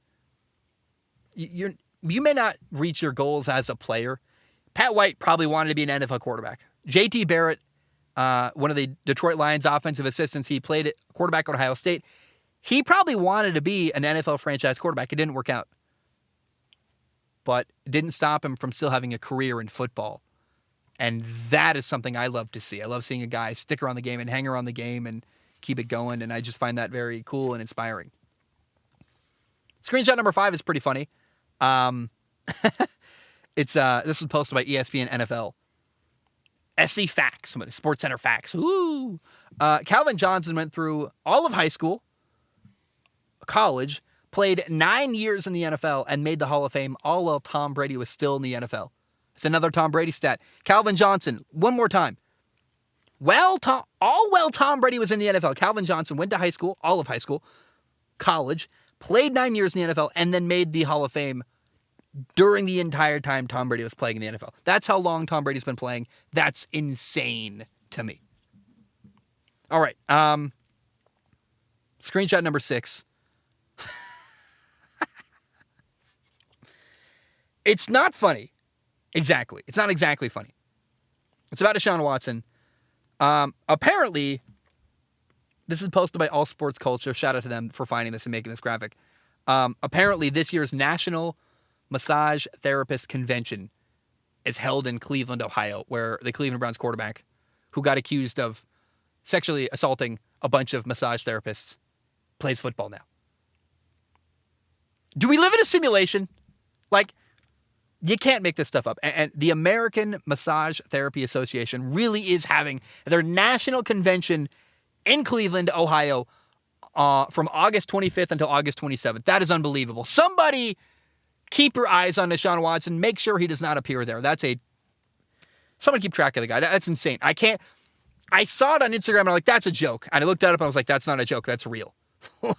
You may not reach your goals as a player. Pat White probably wanted to be an NFL quarterback. J.T. Barrett, one of the Detroit Lions offensive assistants, he played at quarterback at Ohio State. He probably wanted to be an NFL franchise quarterback. It didn't work out. But it didn't stop him from still having a career in football. And that is something I love to see. I love seeing a guy stick around the game and hang around the game and keep it going. And I just find that very cool and inspiring. Screenshot number 5 is pretty funny. This was posted by ESPN NFL. SC Facts, Sports Center Facts. Ooh. Calvin Johnson went through all of high school, college, played 9 years in the NFL, and made the Hall of Fame, all while Tom Brady was still in the NFL. It's another Tom Brady stat. Calvin Johnson, one more time. While Tom Brady was in the NFL, Calvin Johnson went to high school, all of high school, college, played 9 years in the NFL, and then made the Hall of Fame during the entire time Tom Brady was playing in the NFL. That's how long Tom Brady's been playing. That's insane to me. All right. Screenshot number 6. It's not funny. Exactly. It's not exactly funny. It's about Deshaun Watson. Apparently, this is posted by All Sports Culture. Shout out to them for finding this and making this graphic. Apparently, this year's National Massage Therapist Convention is held in Cleveland, Ohio, where the Cleveland Browns quarterback, who got accused of sexually assaulting a bunch of massage therapists, plays football now. Do we live in a simulation? Like, you can't make this stuff up. And the American Massage Therapy Association really is having their national convention in Cleveland, Ohio, from August 25th until August 27th. That is unbelievable. Somebody keep your eyes on Deshaun Watson. Make sure he does not appear there. Someone keep track of the guy. That's insane. I saw it on Instagram and I'm like, that's a joke. And I looked that up and I was like, that's not a joke. That's real.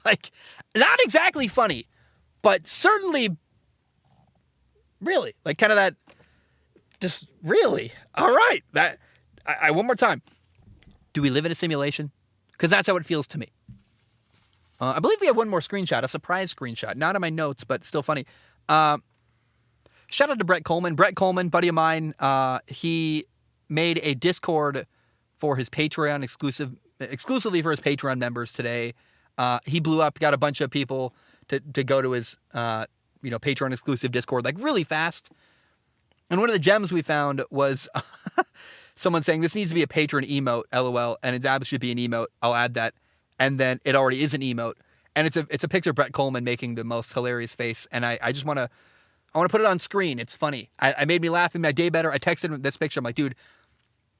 Like, not exactly funny, but certainly really, like, kind of that, just really. All right. One more time. Do we live in a simulation? Because that's how it feels to me. I believe we have one more screenshot, a surprise screenshot. Not in my notes, but still funny. Shout out to Brett Coleman. Brett Coleman, buddy of mine, he made a Discord for his Patreon exclusively for his Patreon members today. He blew up, got a bunch of people to go to his Patreon exclusive Discord like really fast. And one of the gems we found was someone saying this needs to be a patron emote, LOL, and it absolutely should be an emote. I'll add that. And then it already is an emote. And it's a picture of Brett Coleman making the most hilarious face. And I just want to put it on screen. It's funny. I made me laugh, made my day better. I texted him this picture. I'm like, dude,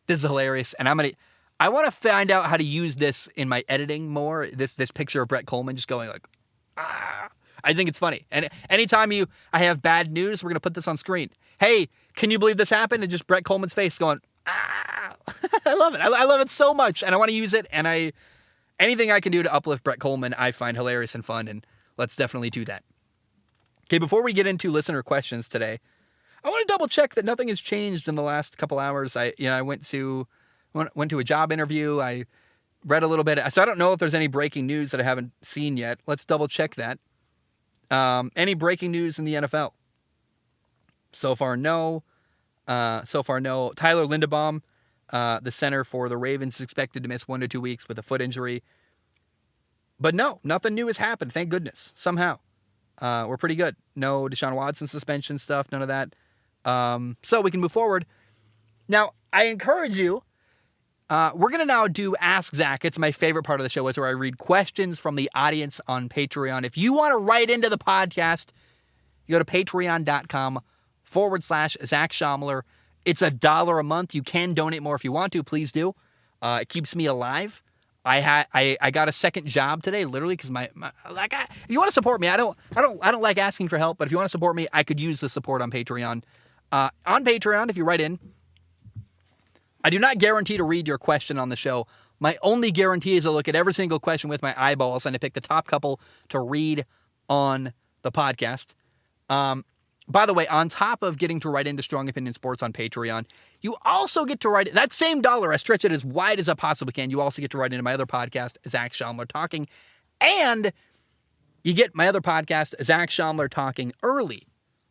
this is hilarious. And I want to find out how to use this in my editing more. This picture of Brett Coleman just going like, ah. I think it's funny. And anytime I have bad news, we're going to put this on screen. Hey, can you believe this happened? And just Brett Coleman's face going, ah. I love it. I love it so much. And I want to use it. And anything I can do to uplift Brett Coleman, I find hilarious and fun. And let's definitely do that. Okay, before we get into listener questions today, I want to double check that nothing has changed in the last couple hours. I went to a job interview. I read a little bit. So I don't know if there's any breaking news that I haven't seen yet. Let's double check that. Any breaking news in the NFL? So far, no. So far, no. Tyler Linderbaum, the center for the Ravens, is expected to miss 1 to 2 weeks with a foot injury. But no, nothing new has happened. Thank goodness. Somehow. We're pretty good. No Deshaun Watson suspension stuff, none of that. So we can move forward. Now, I encourage you, we're going to now do Ask Zach. It's my favorite part of the show. It's where I read questions from the audience on Patreon. If you want to write into the podcast, you go to patreon.com/Zach Schaumler. It's $1 a month. You can donate more if you want to. Please do. It keeps me alive. I got a second job today, literally, because if you want to support me, I don't like asking for help, but if you want to support me, I could use the support on Patreon. On Patreon, if you write in, I do not guarantee to read your question on the show. My only guarantee is to look at every single question with my eyeballs and to pick the top couple to read on the podcast. By the way, on top of getting to write into Strong Opinion Sports on Patreon, you also get to write that same dollar. I stretch it as wide as I possibly can. You also get to write into my other podcast, Zach Schaumler Talking, and you get my other podcast, Zach Schaumler Talking, early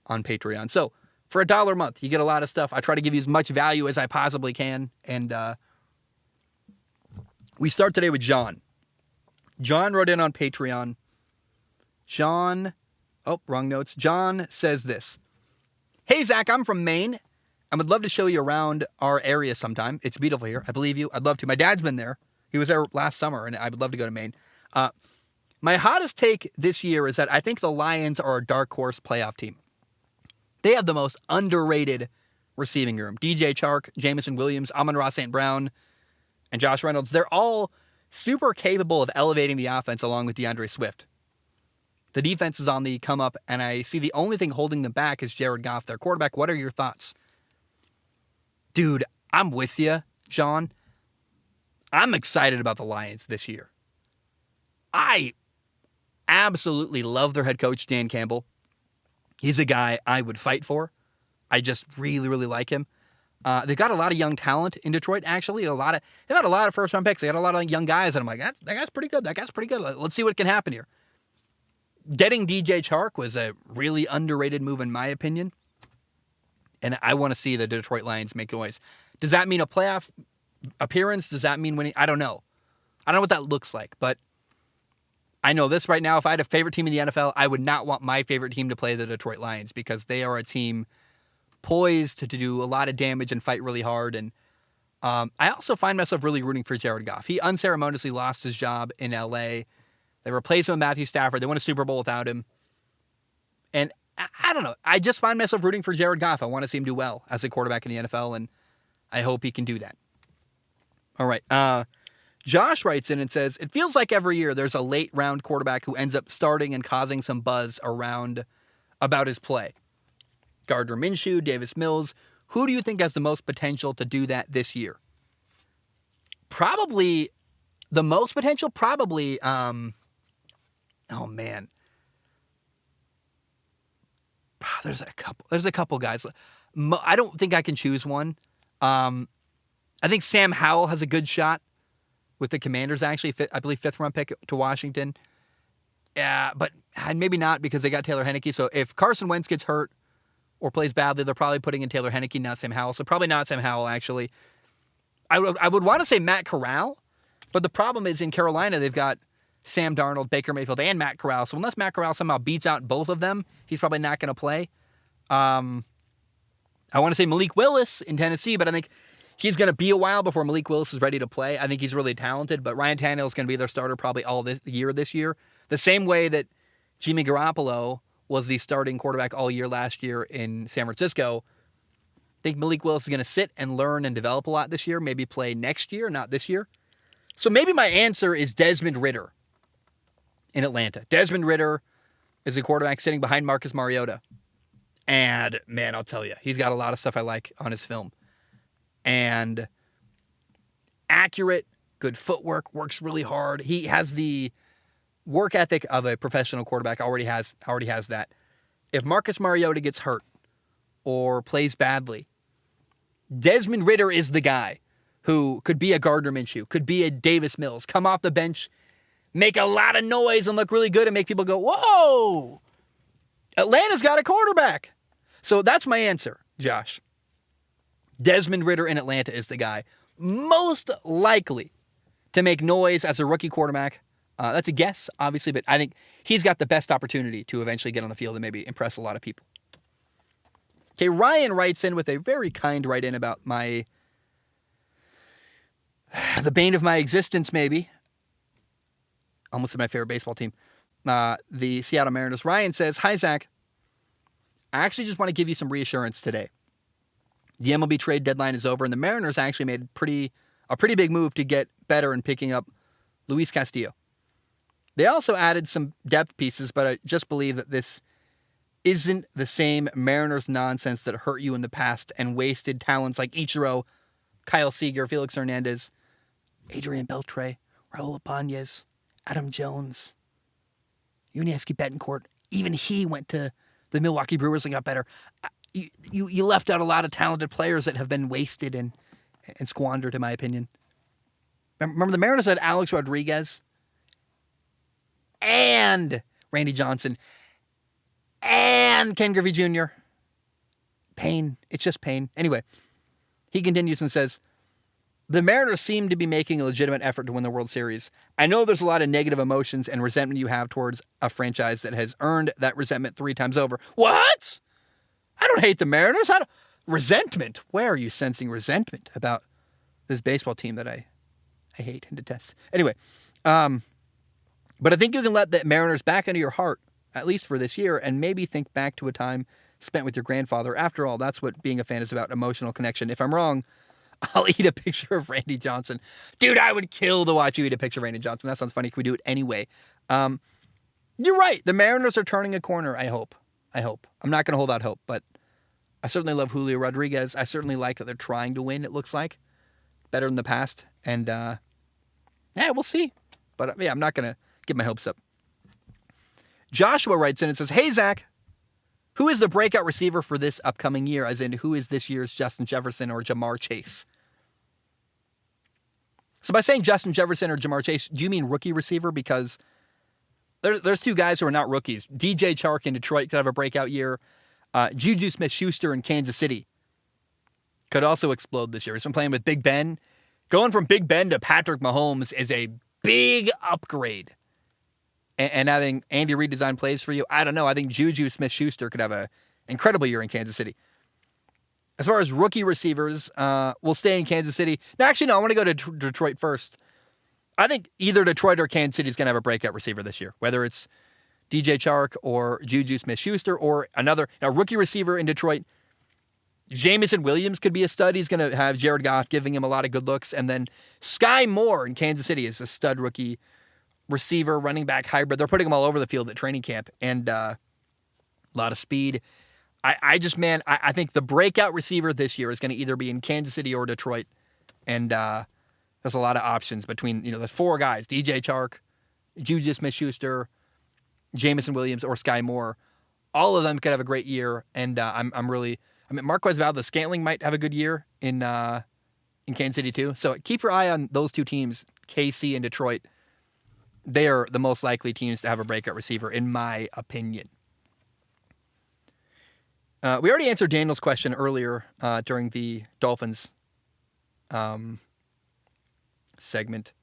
on Patreon. So for $1 a month, you get a lot of stuff. I try to give you as much value as I possibly can, and we start today with John. John wrote in on Patreon. John says this. Hey, Zach, I'm from Maine. I would love to show you around our area sometime. It's beautiful here. I believe you. I'd love to. My dad's been there. He was there last summer, and I would love to go to Maine. My hottest take this year is that I think the Lions are a dark horse playoff team. They have the most underrated receiving room. DJ Chark, Jameson Williams, Amon-Ra St. Brown, and Josh Reynolds. They're all super capable of elevating the offense along with DeAndre Swift. The defense is on the come up, and I see the only thing holding them back is Jared Goff, their quarterback. What are your thoughts? Dude, I'm with you, John. I'm excited about the Lions this year. I absolutely love their head coach, Dan Campbell. He's a guy I would fight for. I just really, really like him. They've got a lot of young talent in Detroit, actually. They've had a lot of first-round picks. They got a lot of young guys, and I'm like, that guy's pretty good. That guy's pretty good. Let's see what can happen here. Getting DJ Chark was a really underrated move, in my opinion. And I want to see the Detroit Lions make noise. Does that mean a playoff appearance? Does that mean winning? I don't know. I don't know what that looks like. But I know this right now. If I had a favorite team in the NFL, I would not want my favorite team to play the Detroit Lions because they are a team poised to do a lot of damage and fight really hard. And I also find myself really rooting for Jared Goff. He unceremoniously lost his job in L.A. They replaced him with Matthew Stafford. They won a Super Bowl without him. And I don't know. I just find myself rooting for Jared Goff. I want to see him do well as a quarterback in the NFL, and I hope he can do that. All right. Josh writes in and says, it feels like every year there's a late-round quarterback who ends up starting and causing some buzz around about his play. Gardner Minshew, Davis Mills. Who do you think has the most potential to do that this year? Probably the most potential? Oh, man. There's a couple guys. I don't think I can choose one. I think Sam Howell has a good shot with the Commanders, actually. I believe 5th-round pick to Washington. Yeah, but maybe not because they got Taylor Heinicke. So if Carson Wentz gets hurt or plays badly, they're probably putting in Taylor Heinicke, not Sam Howell. So probably not Sam Howell, actually. I would want to say Matt Corral, but the problem is in Carolina, they've got Sam Darnold, Baker Mayfield, and Matt Corral. So unless Matt Corral somehow beats out both of them, he's probably not going to play. I want to say Malik Willis in Tennessee, but I think he's going to be a while before Malik Willis is ready to play. I think he's really talented, but Ryan Tannehill is going to be their starter probably all this year. The same way that Jimmy Garoppolo was the starting quarterback all year last year in San Francisco. I think Malik Willis is going to sit and learn and develop a lot this year, maybe play next year, not this year. So maybe my answer is Desmond Ridder in Atlanta. Desmond Ridder is a quarterback sitting behind Marcus Mariota. And, man, I'll tell you, he's got a lot of stuff I like on his film. And accurate, good footwork, works really hard. He has the work ethic of a professional quarterback, already has that. If Marcus Mariota gets hurt or plays badly, Desmond Ridder is the guy who could be a Gardner Minshew, could be a Davis Mills, come off the bench, make a lot of noise and look really good and make people go, whoa, Atlanta's got a quarterback. So that's my answer, Josh. Desmond Ridder in Atlanta is the guy most likely to make noise as a rookie quarterback. That's a guess, obviously, but I think he's got the best opportunity to eventually get on the field and maybe impress a lot of people. Okay, Ryan writes in with a very kind write-in about the bane of my existence, maybe. Almost my favorite baseball team, the Seattle Mariners. Ryan says, "Hi, Zach. I actually just want to give you some reassurance today. The MLB trade deadline is over, and the Mariners actually made a pretty big move to get better in picking up Luis Castillo. They also added some depth pieces, but I just believe that this isn't the same Mariners nonsense that hurt you in the past and wasted talents like Ichiro, Kyle Seager, Felix Hernandez, Adrian Beltre, Raul Ibanez, Adam Jones, Yuniesky Betancourt. Even he went to the Milwaukee Brewers and got better. You left out a lot of talented players that have been wasted and squandered, in my opinion. Remember the Mariners had Alex Rodriguez and Randy Johnson and Ken Griffey Jr. Pain. It's just pain. Anyway, he continues and says, the Mariners seem to be making a legitimate effort to win the World Series. I know there's a lot of negative emotions and resentment you have towards a franchise that has earned that resentment 3 times over. What? I don't hate the Mariners. Resentment? Where are you sensing resentment about this baseball team that I hate and detest? Anyway, but I think you can let the Mariners back into your heart, at least for this year, and maybe think back to a time spent with your grandfather. After all, that's what being a fan is about, emotional connection. If I'm wrong, I'll eat a picture of Randy Johnson. Dude, I would kill to watch you eat a picture of Randy Johnson. That sounds funny. Can we do it anyway? You're right. The Mariners are turning a corner, I hope. I'm not going to hold out hope, but I certainly love Julio Rodriguez. I certainly like that they're trying to win, it looks like. Better than the past. And, we'll see. But, I'm not going to get my hopes up. Joshua writes in and says, hey, Zach, who is the breakout receiver for this upcoming year? As in, who is this year's Justin Jefferson or Jamar Chase? So by saying Justin Jefferson or Jamar Chase, do you mean rookie receiver? Because there's 2 guys who are not rookies. DJ Chark in Detroit could have a breakout year. Juju Smith-Schuster in Kansas City could also explode this year. He's been playing with Big Ben. Going from Big Ben to Patrick Mahomes is a big upgrade. And having Andy Reid design plays for you, I don't know. I think Juju Smith-Schuster could have an incredible year in Kansas City. As far as rookie receivers, we'll stay in Kansas City. No, actually, no, I want to go to Detroit first. I think either Detroit or Kansas City is going to have a breakout receiver this year, whether it's DJ Chark or Juju Smith-Schuster or another rookie receiver in Detroit. Jameson Williams could be a stud. He's going to have Jared Goff giving him a lot of good looks. And then Sky Moore in Kansas City is a stud rookie receiver, running back hybrid. They're putting him all over the field at training camp and a lot of speed. I think the breakout receiver this year is going to either be in Kansas City or Detroit. And there's a lot of options between, the 4 guys, DJ Chark, Juju Smith-Schuster, Jameson Williams, or Sky Moore. All of them could have a great year. And Marquez Valdez-Scantling might have a good year in Kansas City too. So keep your eye on those 2 teams, KC and Detroit. They are the most likely teams to have a breakout receiver, in my opinion. We already answered Daniel's question earlier during the Dolphins segment.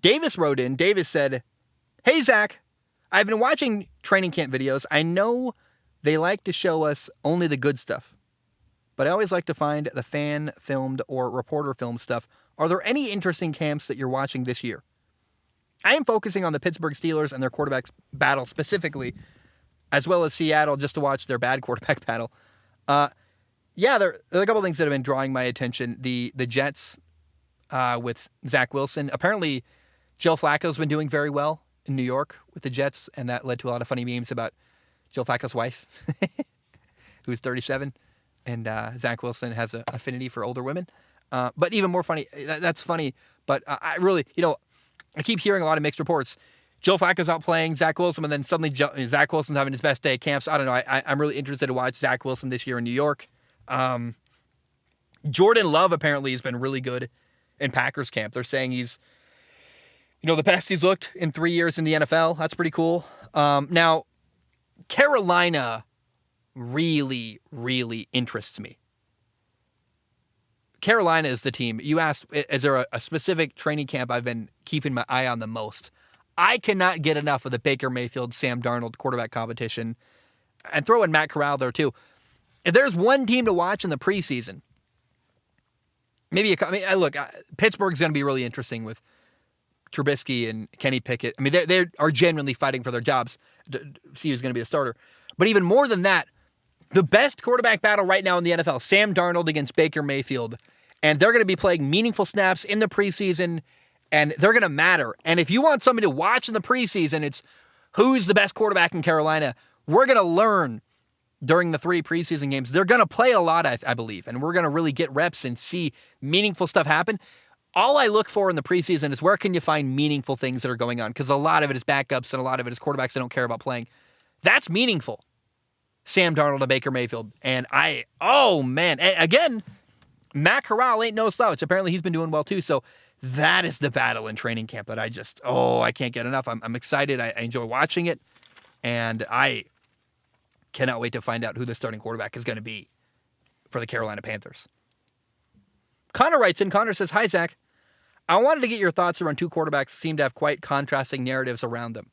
Davis wrote in. Davis said, hey, Zach, I've been watching training camp videos. I know they like to show us only the good stuff, but I always like to find the fan-filmed or reporter-filmed stuff. Are there any interesting camps that you're watching this year? I am focusing on the Pittsburgh Steelers and their quarterback battle specifically, as well as Seattle, just to watch their bad quarterback battle. There are a couple things that have been drawing my attention. The Jets with Zach Wilson. Apparently, Joe Flacco's been doing very well in New York with the Jets, and that led to a lot of funny memes about Joe Flacco's wife, who's 37, and Zach Wilson has an affinity for older women. But even more funny, that's funny, but I really, I keep hearing a lot of mixed reports. Joe Flacco's out playing Zach Wilson, and then suddenly Zach Wilson's having his best day at camps. I don't know. I'm really interested to watch Zach Wilson this year in New York. Jordan Love apparently has been really good in Packers camp. They're saying he's, the best he's looked in 3 years in the NFL. That's pretty cool. Now, Carolina really, really interests me. Carolina is the team. You asked, is there a specific training camp I've been keeping my eye on the most? I cannot get enough of the Baker Mayfield, Sam Darnold quarterback competition, and throw in Matt Corral there too. If there's one team to watch in the preseason, look, Pittsburgh's going to be really interesting with Trubisky and Kenny Pickett. I mean, they are genuinely fighting for their jobs to see who's going to be a starter. But even more than that, the best quarterback battle right now in the NFL, Sam Darnold against Baker Mayfield. And they're going to be playing meaningful snaps in the preseason, and they're going to matter. And if you want somebody to watch in the preseason, it's who's the best quarterback in Carolina. We're going to learn during the 3 preseason games. They're going to play a lot, I believe, and we're going to really get reps and see meaningful stuff happen. All I look for in the preseason is where can you find meaningful things that are going on, because a lot of it is backups and a lot of it is quarterbacks that don't care about playing. That's meaningful. Sam Darnold and Baker Mayfield. And and again, Matt Corral ain't no slouch. Apparently he's been doing well too. So that is the battle in training camp that I can't get enough. I'm excited. I enjoy watching it. And I cannot wait to find out who the starting quarterback is going to be for the Carolina Panthers. Connor writes in. Connor says, "Hi, Zach. I wanted to get your thoughts around 2 quarterbacks who seem to have quite contrasting narratives around them.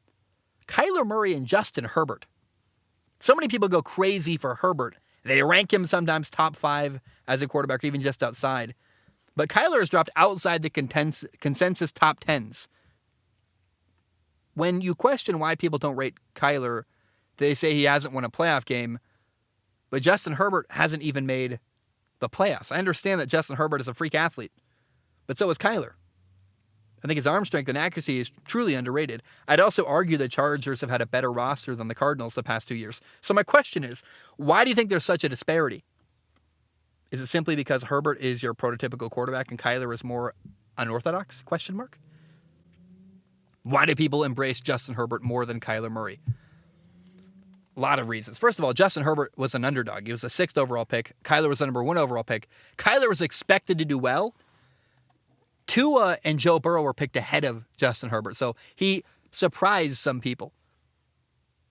Kyler Murray and Justin Herbert. So many people go crazy for Herbert. They rank him sometimes top 5 as a quarterback, or even just outside. But Kyler has dropped outside the consensus top 10s. When you question why people don't rate Kyler, they say he hasn't won a playoff game, but Justin Herbert hasn't even made the playoffs. I understand that Justin Herbert is a freak athlete, but so is Kyler. I think his arm strength and accuracy is truly underrated. I'd also argue the Chargers have had a better roster than the Cardinals the past 2 years. So my question is, why do you think there's such a disparity? Is it simply because Herbert is your prototypical quarterback and Kyler is more unorthodox? ? Why do people embrace Justin Herbert more than Kyler Murray? A lot of reasons. First of all, Justin Herbert was an underdog. He was the 6th overall pick. Kyler was the number 1 overall pick. Kyler was expected to do well. Tua and Joe Burrow were picked ahead of Justin Herbert, so he surprised some people.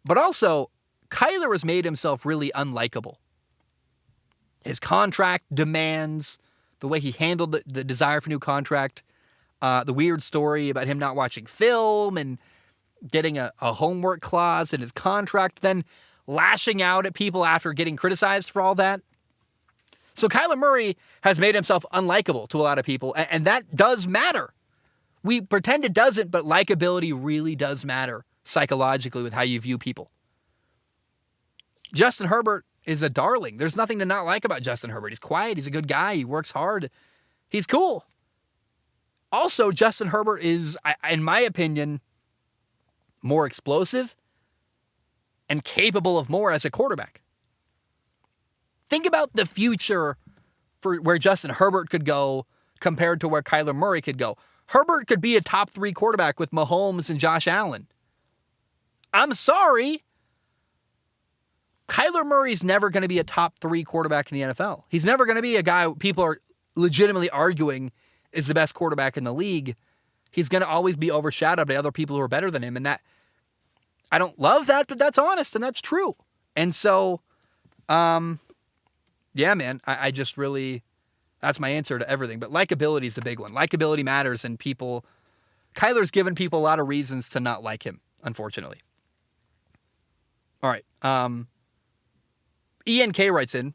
But also, Kyler has made himself really unlikable. His contract demands, the way he handled the desire for new contract, the weird story about him not watching film and getting a homework clause in his contract, then lashing out at people after getting criticized for all that. So Kyler Murray has made himself unlikable to a lot of people, and that does matter. We pretend it doesn't, but likability really does matter psychologically with how you view people. Justin Herbert is a darling. There's nothing to not like about Justin Herbert. He's quiet. He's a good guy. He works hard. He's cool. Also, Justin Herbert is, in my opinion, more explosive and capable of more as a quarterback. Think about the future for where Justin Herbert could go compared to where Kyler Murray could go. Herbert could be a top 3 quarterback with Mahomes and Josh Allen. I'm sorry. Kyler Murray's never going to be a top 3 quarterback in the NFL. He's never going to be a guy people are legitimately arguing is the best quarterback in the league. He's going to always be overshadowed by other people who are better than him. And that, I don't love that, but that's honest and that's true. And so, yeah, man, I just really, that's my answer to everything. But likability is a big one. Likability matters, and Kyler's given people a lot of reasons to not like him, unfortunately. All right. Ian K writes in.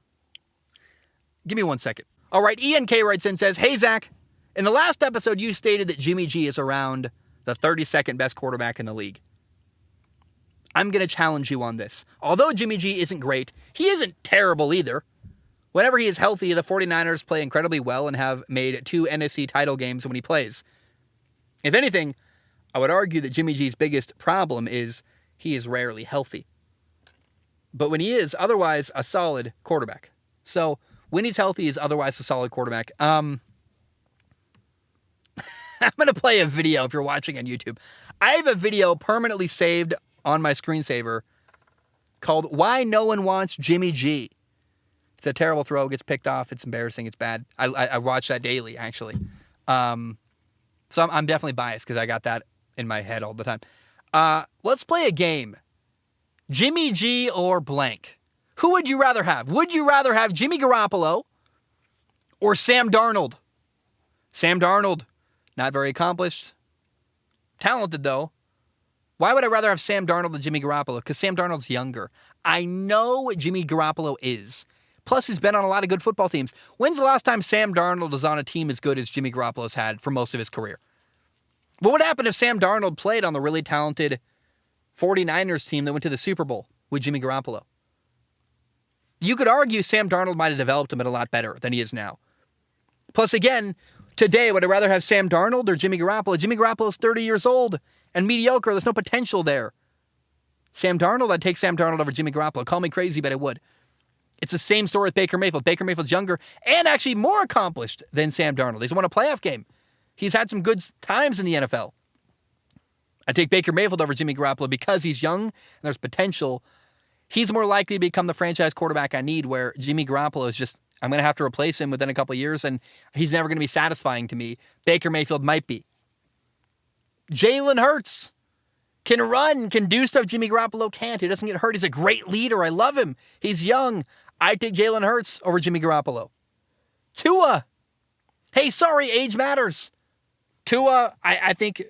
Give me 1 second. All right, Ian K writes in, says, "Hey, Zach, in the last episode, you stated that Jimmy G is around the 32nd best quarterback in the league. I'm going to challenge you on this. Although Jimmy G isn't great, he isn't terrible either. Whenever he is healthy, the 49ers play incredibly well and have made 2 NFC title games when he plays. If anything, I would argue that Jimmy G's biggest problem is he is rarely healthy. But when he is, otherwise a solid quarterback. So when he's healthy, he's otherwise a solid quarterback. I'm going to play a video if you're watching on YouTube. I have a video permanently saved on my screensaver called Why No One Wants Jimmy G. It's a terrible throw, gets picked off, it's embarrassing, it's bad. I watch that daily, actually. So I'm definitely biased because I got that in my head all the time. Let's play a game. Jimmy G or blank. Who would you rather have? Would you rather have Jimmy Garoppolo Or Sam Darnold. Sam Darnold, not very accomplished. Talented, though. Why would I rather have Sam Darnold than Jimmy Garoppolo? Because Sam Darnold's younger. I know what Jimmy Garoppolo is. Plus, he's been on a lot of good football teams. When's the last time Sam Darnold was on a team as good as Jimmy Garoppolo's had for most of his career? What would happen if Sam Darnold played on the really talented 49ers team that went to the Super Bowl with Jimmy Garoppolo? You could argue Sam Darnold might have developed him a lot better than he is now. Plus, again, today, would I rather have Sam Darnold or Jimmy Garoppolo? Jimmy Garoppolo's 30 years old and mediocre. There's no potential there. Sam Darnold, I'd take Sam Darnold over Jimmy Garoppolo. Call me crazy, but I would. It's the same story with Baker Mayfield. Baker Mayfield's younger and actually more accomplished than Sam Darnold. He's won a playoff game. He's had some good times in the NFL. I'd take Baker Mayfield over Jimmy Garoppolo because he's young and there's potential. He's more likely to become the franchise quarterback I need, where Jimmy Garoppolo is just, I'm going to have to replace him within a couple of years, and he's never going to be satisfying to me. Baker Mayfield might be. Jalen Hurts can run, can do stuff Jimmy Garoppolo can't. He doesn't get hurt. He's a great leader. I love him. He's young. I'd take Jalen Hurts over Jimmy Garoppolo. Tua. Hey, sorry, age matters. Tua, I think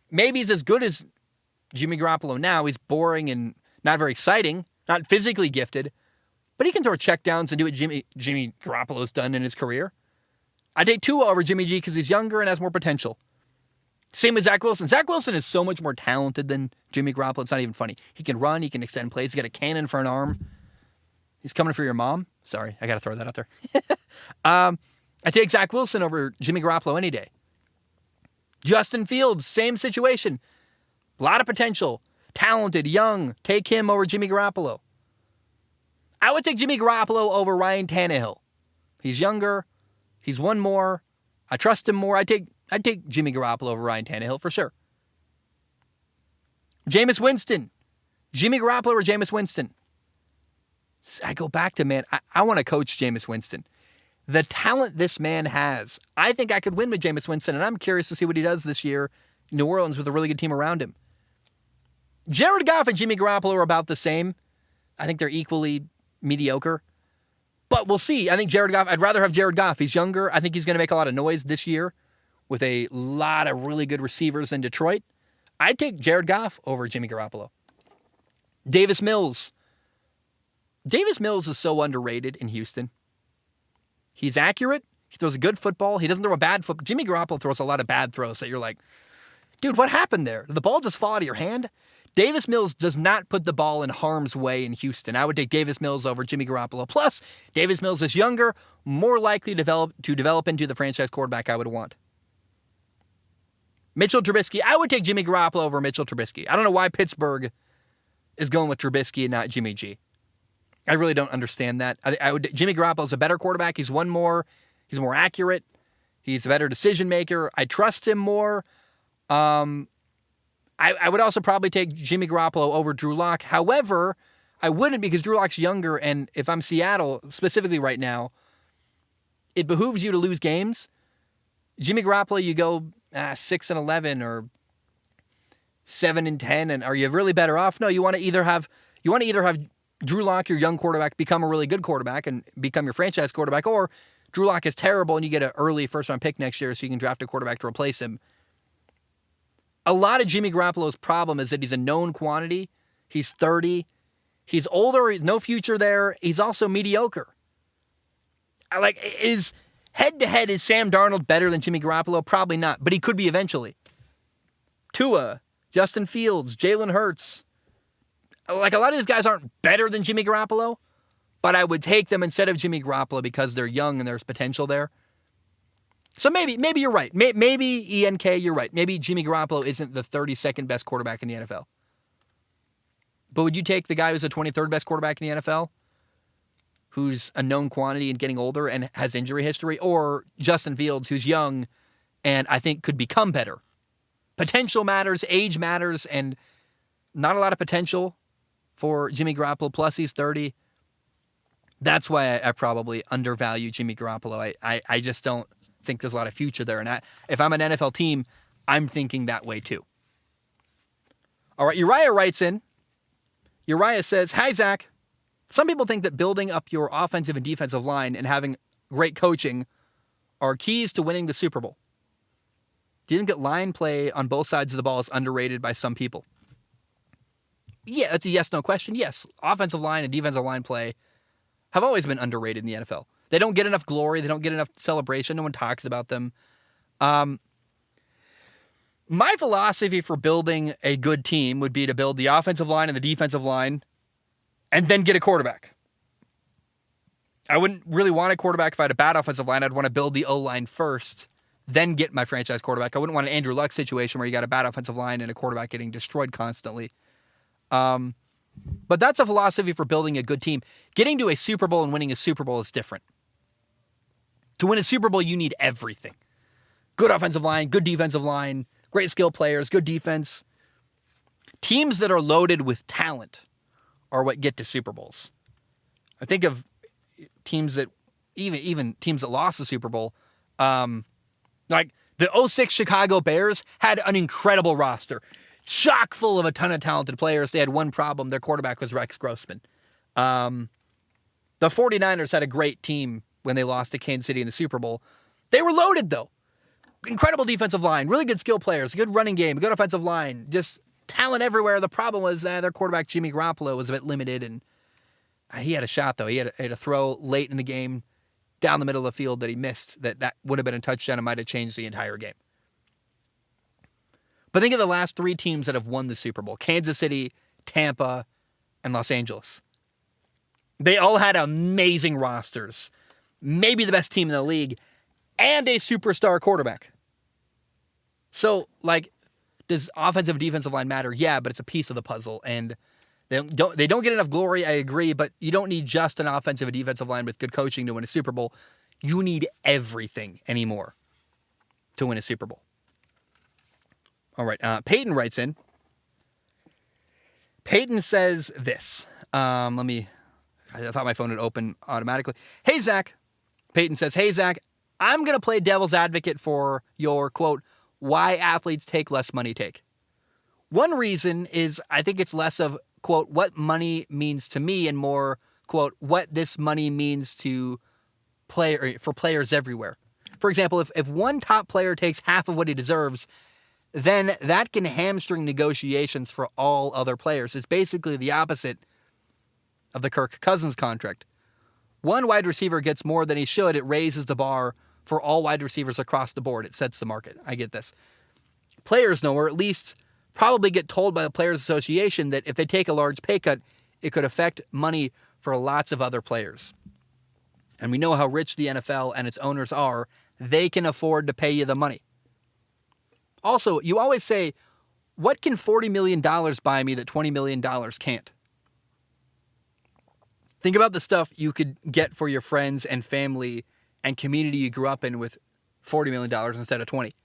maybe he's as good as Jimmy Garoppolo now. He's boring and not very exciting, not physically gifted, but he can throw checkdowns and do what Jimmy Garoppolo's done in his career. I'd take Tua over Jimmy G because he's younger and has more potential. Same with Zach Wilson. Zach Wilson is so much more talented than Jimmy Garoppolo. It's not even funny. He can run. He can extend plays. He's got a cannon for an arm. He's coming for your mom. Sorry, I got to throw that out there. I take Zach Wilson over Jimmy Garoppolo any day. Justin Fields, same situation. A lot of potential. Talented, young. Take him over Jimmy Garoppolo. I would take Jimmy Garoppolo over Ryan Tannehill. He's younger. He's won more. I trust him more. I'd take Jimmy Garoppolo over Ryan Tannehill for sure. Jameis Winston. Jimmy Garoppolo or Jameis Winston? I go back to, man, I want to coach Jameis Winston. The talent this man has, I think I could win with Jameis Winston, and I'm curious to see what he does this year in New Orleans with a really good team around him. Jared Goff and Jimmy Garoppolo are about the same. I think they're equally mediocre. But we'll see. I think Jared Goff, I'd rather have Jared Goff. He's younger. I think he's going to make a lot of noise this year with a lot of really good receivers in Detroit. I'd take Jared Goff over Jimmy Garoppolo. Davis Mills. Davis Mills is so underrated in Houston. He's accurate. He throws a good football. He doesn't throw a bad football. Jimmy Garoppolo throws a lot of bad throws that you're like, dude, what happened there? Did the ball just fall out of your hand? Davis Mills does not put the ball in harm's way in Houston. I would take Davis Mills over Jimmy Garoppolo. Plus, Davis Mills is younger, more likely to develop into the franchise quarterback I would want. Mitchell Trubisky. I would take Jimmy Garoppolo over Mitchell Trubisky. I don't know why Pittsburgh is going with Trubisky and not Jimmy G. I really don't understand that. Jimmy Garoppolo's a better quarterback. He's won more. He's more accurate. He's a better decision maker. I trust him more. I would also probably take Jimmy Garoppolo over Drew Lock. However, I wouldn't because Drew Lock's younger, and if I'm Seattle, specifically right now, it behooves you to lose games. Jimmy Garoppolo, you go 6-11 or 7-10, and are you really better off? No, you want to either have Drew Lock, your young quarterback, become a really good quarterback and become your franchise quarterback, or Drew Lock is terrible and you get an early first-round pick next year so you can draft a quarterback to replace him. A lot of Jimmy Garoppolo's problem is that he's a known quantity. He's 30. He's older. No future there. He's also mediocre. Is head-to-head, is Sam Darnold better than Jimmy Garoppolo? Probably not, but he could be eventually. Tua, Justin Fields, Jalen Hurts. A lot of these guys aren't better than Jimmy Garoppolo, but I would take them instead of Jimmy Garoppolo because they're young and there's potential there. So maybe you're right. Maybe ENK, you're right. Maybe Jimmy Garoppolo isn't the 32nd best quarterback in the NFL. But would you take the guy who's the 23rd best quarterback in the NFL, who's a known quantity and getting older and has injury history, or Justin Fields, who's young and I think could become better? Potential matters, age matters, and not a lot of potential for Jimmy Garoppolo, plus he's 30. That's why I probably undervalue Jimmy Garoppolo. I just don't think there's a lot of future there. And if I'm an NFL team, I'm thinking that way too. All right, Uriah writes in. Uriah says, "Hi, Zach. Some people think that building up your offensive and defensive line and having great coaching are keys to winning the Super Bowl. Do you think that line play on both sides of the ball is underrated by some people? Yeah, that's a yes/no question. Yes, offensive line and defensive line play have always been underrated in the NFL. They don't get enough glory. They don't get enough celebration. No one talks about them. My philosophy for building a good team would be to build the offensive line and the defensive line and then get a quarterback. I wouldn't really want a quarterback if I had a bad offensive line. I'd want to build the O-line first, then get my franchise quarterback. I wouldn't want an Andrew Luck situation where you got a bad offensive line and a quarterback getting destroyed constantly. But that's a philosophy for building a good team. Getting to a Super Bowl and winning a Super Bowl is different. To win a Super Bowl, you need everything. Good offensive line, good defensive line, great skill players, good defense. Teams that are loaded with talent are what get to Super Bowls. I think of teams that, even teams that lost the Super Bowl, like the 2006 Chicago Bears had an incredible roster. Chock full of a ton of talented players. They had one problem. Their quarterback was Rex Grossman. The 49ers had a great team when they lost to Kansas City in the Super Bowl. They were loaded, though. Incredible defensive line, really good skill players, good running game, good offensive line, just talent everywhere. The problem was their quarterback, Jimmy Garoppolo, was a bit limited, and he had a shot, though. He had a throw late in the game down the middle of the field that he missed. That would have been a touchdown and might have changed the entire game. But think of the last three teams that have won the Super Bowl: Kansas City, Tampa, and Los Angeles. They all had amazing rosters, maybe the best team in the league, and a superstar quarterback. So, does offensive and defensive line matter? Yeah, but it's a piece of the puzzle, and they don't get enough glory, I agree, but you don't need just an offensive and defensive line with good coaching to win a Super Bowl. You need everything anymore to win a Super Bowl. All right, Peyton writes in. Peyton says this. I thought my phone would open automatically. Hey, Zach. Peyton says, hey, Zach, I'm going to play devil's advocate for your, quote, why athletes take less money take. One reason is I think it's less of, quote, what money means to me and more, quote, what this money means to for players everywhere. For example, if one top player takes half of what he deserves, then that can hamstring negotiations for all other players. It's basically the opposite of the Kirk Cousins contract. One wide receiver gets more than he should, it raises the bar for all wide receivers across the board. It sets the market. I get this. Players know, or at least probably get told by the Players Association, that if they take a large pay cut, it could affect money for lots of other players. And we know how rich the NFL and its owners are. They can afford to pay you the money. Also, you always say, what can $40 million buy me that $20 million can't? Think about the stuff you could get for your friends and family and community you grew up in with $40 million instead of 20.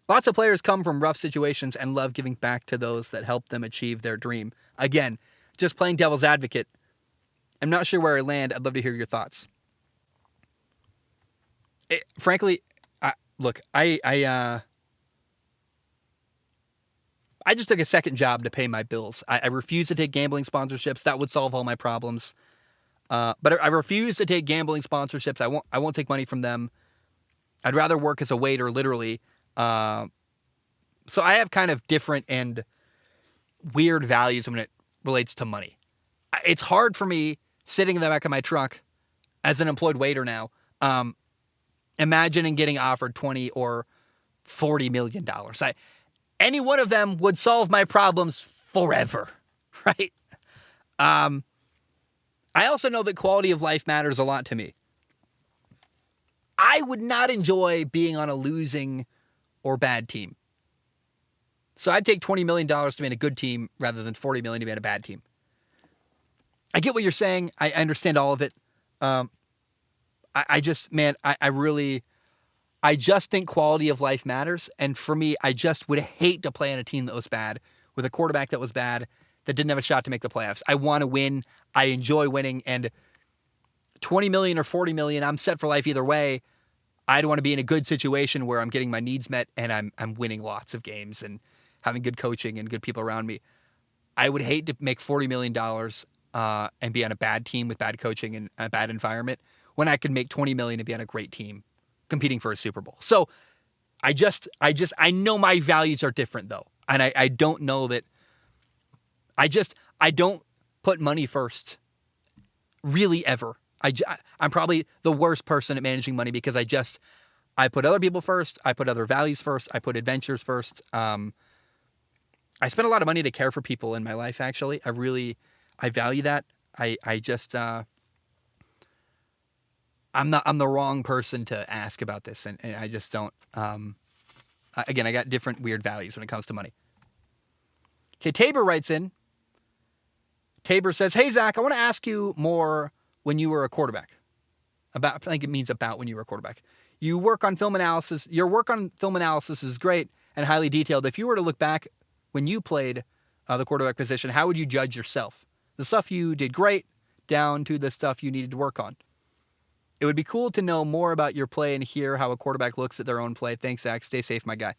Lots of players come from rough situations and love giving back to those that help them achieve their dream. Again, just playing devil's advocate. I'm not sure where I land. I'd love to hear your thoughts. Frankly, I just took a second job to pay my bills. I refuse to take gambling sponsorships. That would solve all my problems. But I refuse to take gambling sponsorships. I won't take money from them. I'd rather work as a waiter, literally. So I have kind of different and weird values when it relates to money. It's hard for me sitting in the back of my truck as an employed waiter now, imagining getting offered $20 or $40 million. Any one of them would solve my problems forever, right? I also know that quality of life matters a lot to me. I would not enjoy being on a losing or bad team. So I'd take $20 million to be in a good team rather than $40 million to be in a bad team. I get what you're saying. I understand all of it. I just think quality of life matters. And for me, I just would hate to play on a team that was bad, with a quarterback that was bad, that didn't have a shot to make the playoffs. I want to win. I enjoy winning. And $20 million or $40 million, I'm set for life either way. I'd want to be in a good situation where I'm getting my needs met and I'm winning lots of games and having good coaching and good people around me. I would hate to make $40 million and be on a bad team with bad coaching and a bad environment when I could make $20 million and be on a great team competing for a Super Bowl. So I know my values are different though. And I don't know that I don't put money first really ever. I'm probably the worst person at managing money because I put other people first. I put other values first. I put adventures first. I spend a lot of money to care for people in my life, actually. I value that. I'm the wrong person to ask about this, and I just don't. Again, I got different weird values when it comes to money. Okay, Tabor writes in. Tabor says, "Hey Zach, I want to ask you more when you were a quarterback. I think it means about when you were a quarterback. Your work on film analysis is great and highly detailed. If you were to look back when you played the quarterback position, how would you judge yourself? The stuff you did great down to the stuff you needed to work on. It would be cool to know more about your play and hear how a quarterback looks at their own play. Thanks, Zach. Stay safe, my guy."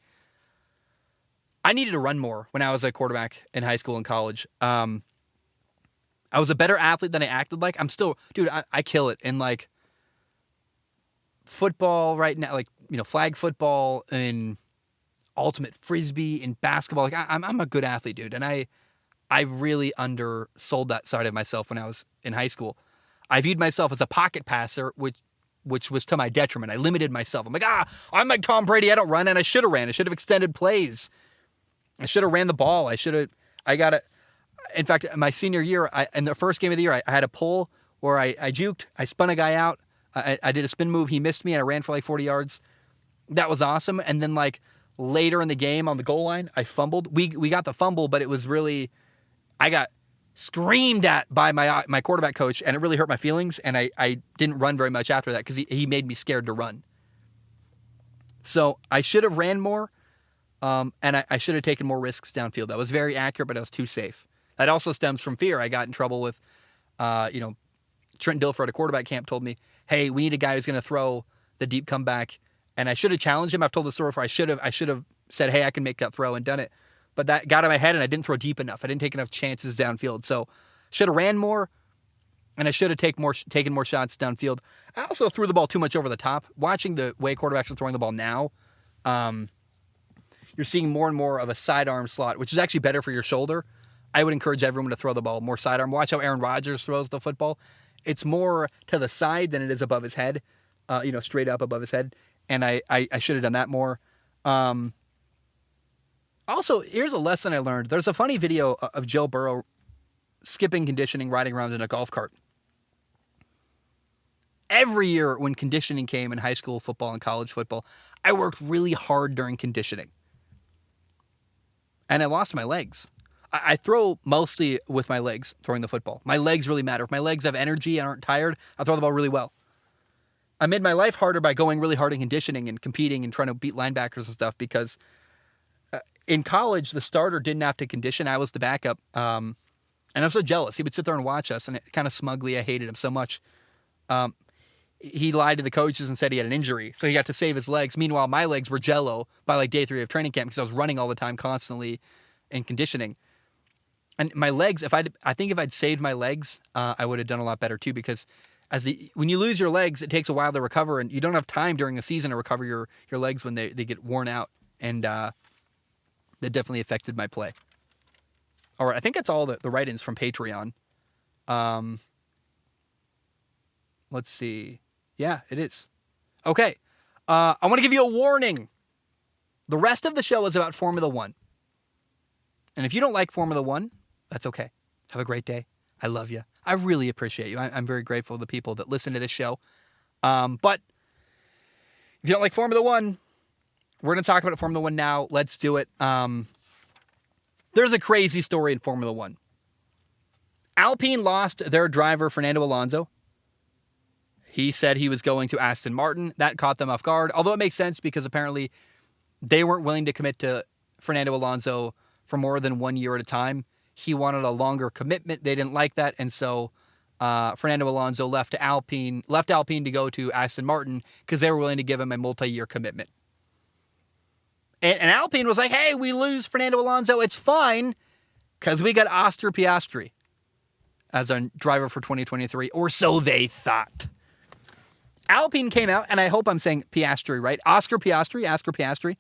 I needed to run more when I was a quarterback in high school and college. I was a better athlete than I acted like. I'm still, dude, I kill it in like football right now, like, flag football and ultimate frisbee and basketball. Like I'm a good athlete, dude. And I really undersold that side of myself when I was in high school. I viewed myself as a pocket passer, which was to my detriment. I limited myself. I'm like, I'm like Tom Brady. I don't run, and I should have ran. I should have extended plays. I should have ran the ball. In fact, my senior year, in the first game of the year, I had a pull where I juked. I spun a guy out. I did a spin move. He missed me, and I ran for like 40 yards. That was awesome. And then like later in the game on the goal line, I fumbled. We got the fumble, but it was really, I got screamed at by my quarterback coach, and it really hurt my feelings. And I didn't run very much after that because he made me scared to run. So I should have ran more, and I should have taken more risks downfield. I was very accurate, but I was too safe. That also stems from fear. I got in trouble with, Trent Dilfer at a quarterback camp told me, "Hey, we need a guy who's going to throw the deep comeback." And I should have challenged him. I've told the story before. I should have said, "Hey, I can make that throw," and done it. But that got in my head, and I didn't throw deep enough. I didn't take enough chances downfield. So should have ran more, and I should have taken more shots downfield. I also threw the ball too much over the top. Watching the way quarterbacks are throwing the ball now, you're seeing more and more of a sidearm slot, which is actually better for your shoulder. I would encourage everyone to throw the ball more sidearm. Watch how Aaron Rodgers throws the football. It's more to the side than it is above his head, straight up above his head. And I should have done that more. Also, here's a lesson I learned. There's a funny video of Joe Burrow skipping conditioning, riding around in a golf cart. Every year when conditioning came in high school football and college football, I worked really hard during conditioning. And I lost my legs. I throw mostly with my legs, throwing the football. My legs really matter. If my legs have energy and aren't tired, I throw the ball really well. I made my life harder by going really hard in conditioning and competing and trying to beat linebackers and stuff because in college, the starter didn't have to condition. I was the backup. And I'm so jealous. He would sit there and watch us, and kind of smugly, I hated him so much. He lied to the coaches and said he had an injury, so he got to save his legs. Meanwhile, my legs were jello by like day 3 of training camp because I was running all the time constantly in conditioning. And my legs, I think if I'd saved my legs, I would have done a lot better too. Because when you lose your legs, it takes a while to recover, and you don't have time during the season to recover your legs when they get worn out. And that definitely affected my play. All right, I think that's all the write-ins from Patreon. Let's see. Yeah, it is. Okay, I want to give you a warning. The rest of the show is about Formula One. And if you don't like Formula One, that's okay. Have a great day. I love you. I really appreciate you. I'm very grateful to the people that listen to this show. But if you don't like Formula One, we're going to talk about Formula One now. Let's do it. There's a crazy story in Formula One. Alpine lost their driver, Fernando Alonso. He said he was going to Aston Martin. That caught them off guard, although it makes sense because apparently they weren't willing to commit to Fernando Alonso for more than 1 year at a time. He wanted a longer commitment. They didn't like that, and so Fernando Alonso left Alpine to go to Aston Martin because they were willing to give him a multi-year commitment. And Alpine was like, "Hey, we lose Fernando Alonso. It's fine because we got Oscar Piastri as our driver for 2023, or so they thought." Alpine came out, and I hope I'm saying Piastri right. Oscar Piastri.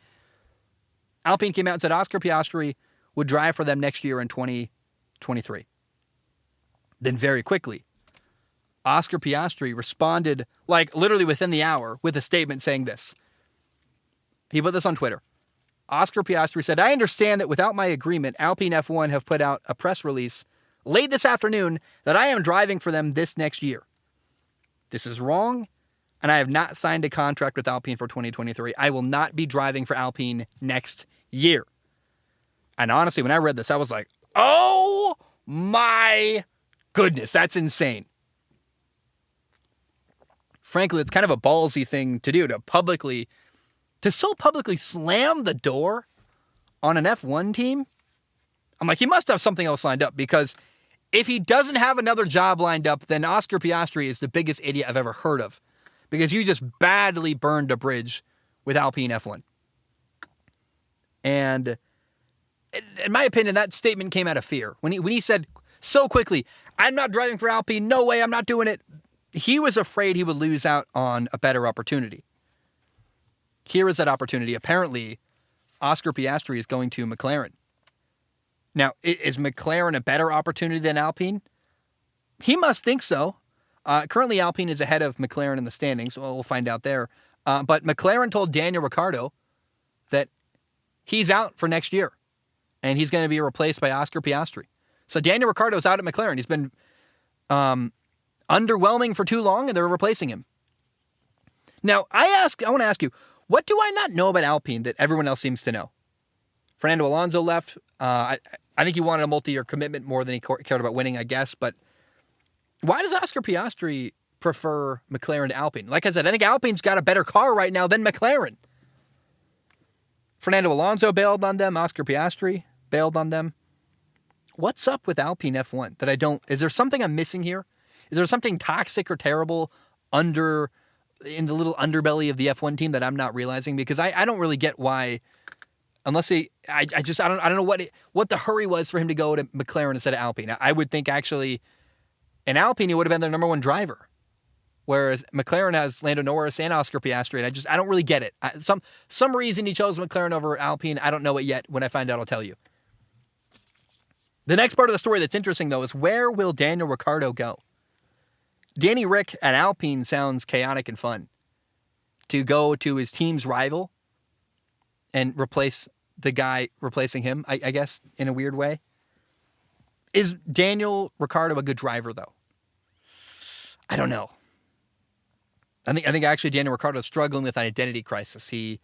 Alpine came out and said Oscar Piastri would drive for them next year in 2023. Then very quickly, Oscar Piastri responded, like literally within the hour, with a statement saying this. He put this on Twitter. Oscar Piastri said, I understand that without my agreement, Alpine F1 have put out a press release late this afternoon that I am driving for them this next year. This is wrong, and I have not signed a contract with Alpine for 2023. I will not be driving for Alpine next year. And honestly, when I read this, I was like, oh my goodness, that's insane. Frankly, it's kind of a ballsy thing to do, to so publicly slam the door on an F1 team. I'm like, he must have something else lined up, because if he doesn't have another job lined up, then Oscar Piastri is the biggest idiot I've ever heard of, because you just badly burned a bridge with Alpine F1. And in my opinion, that statement came out of fear. When he said so quickly, I'm not driving for Alpine, no way, I'm not doing it. He was afraid he would lose out on a better opportunity. Here is that opportunity. Apparently, Oscar Piastri is going to McLaren. Now, is McLaren a better opportunity than Alpine? He must think so. Currently, Alpine is ahead of McLaren in the standings. Well, we'll find out there. But McLaren told Daniel Ricciardo that he's out for next year, and he's going to be replaced by Oscar Piastri. So Daniel Ricciardo's out at McLaren. He's been underwhelming for too long, and they're replacing him. Now, I want to ask you, what do I not know about Alpine that everyone else seems to know? Fernando Alonso left. I think he wanted a multi-year commitment more than he cared about winning, I guess. But why does Oscar Piastri prefer McLaren to Alpine? Like I said, I think Alpine's got a better car right now than McLaren. Fernando Alonso bailed on them. Oscar Piastri bailed on them. What's up with Alpine F1 that I don't... Is there something I'm missing here? Is there something toxic or terrible in the little underbelly of the F1 team that I'm not realizing? Because I don't really get why, unless I don't know what the hurry was for him to go to McLaren instead of Alpine. I would think actually in Alpine he would have been their number one driver, whereas McLaren has Lando Norris and Oscar Piastri, and I don't really get it. Some reason he chose McLaren over Alpine. I don't know it yet. When I find out, I'll tell you. The next part of the story that's interesting, though, is where will Daniel Ricciardo go? Danny Rick at Alpine sounds chaotic and fun. To go to his team's rival and replace the guy replacing him, I guess, in a weird way. Is Daniel Ricciardo a good driver, though? I don't know. I think actually Daniel Ricciardo is struggling with an identity crisis. He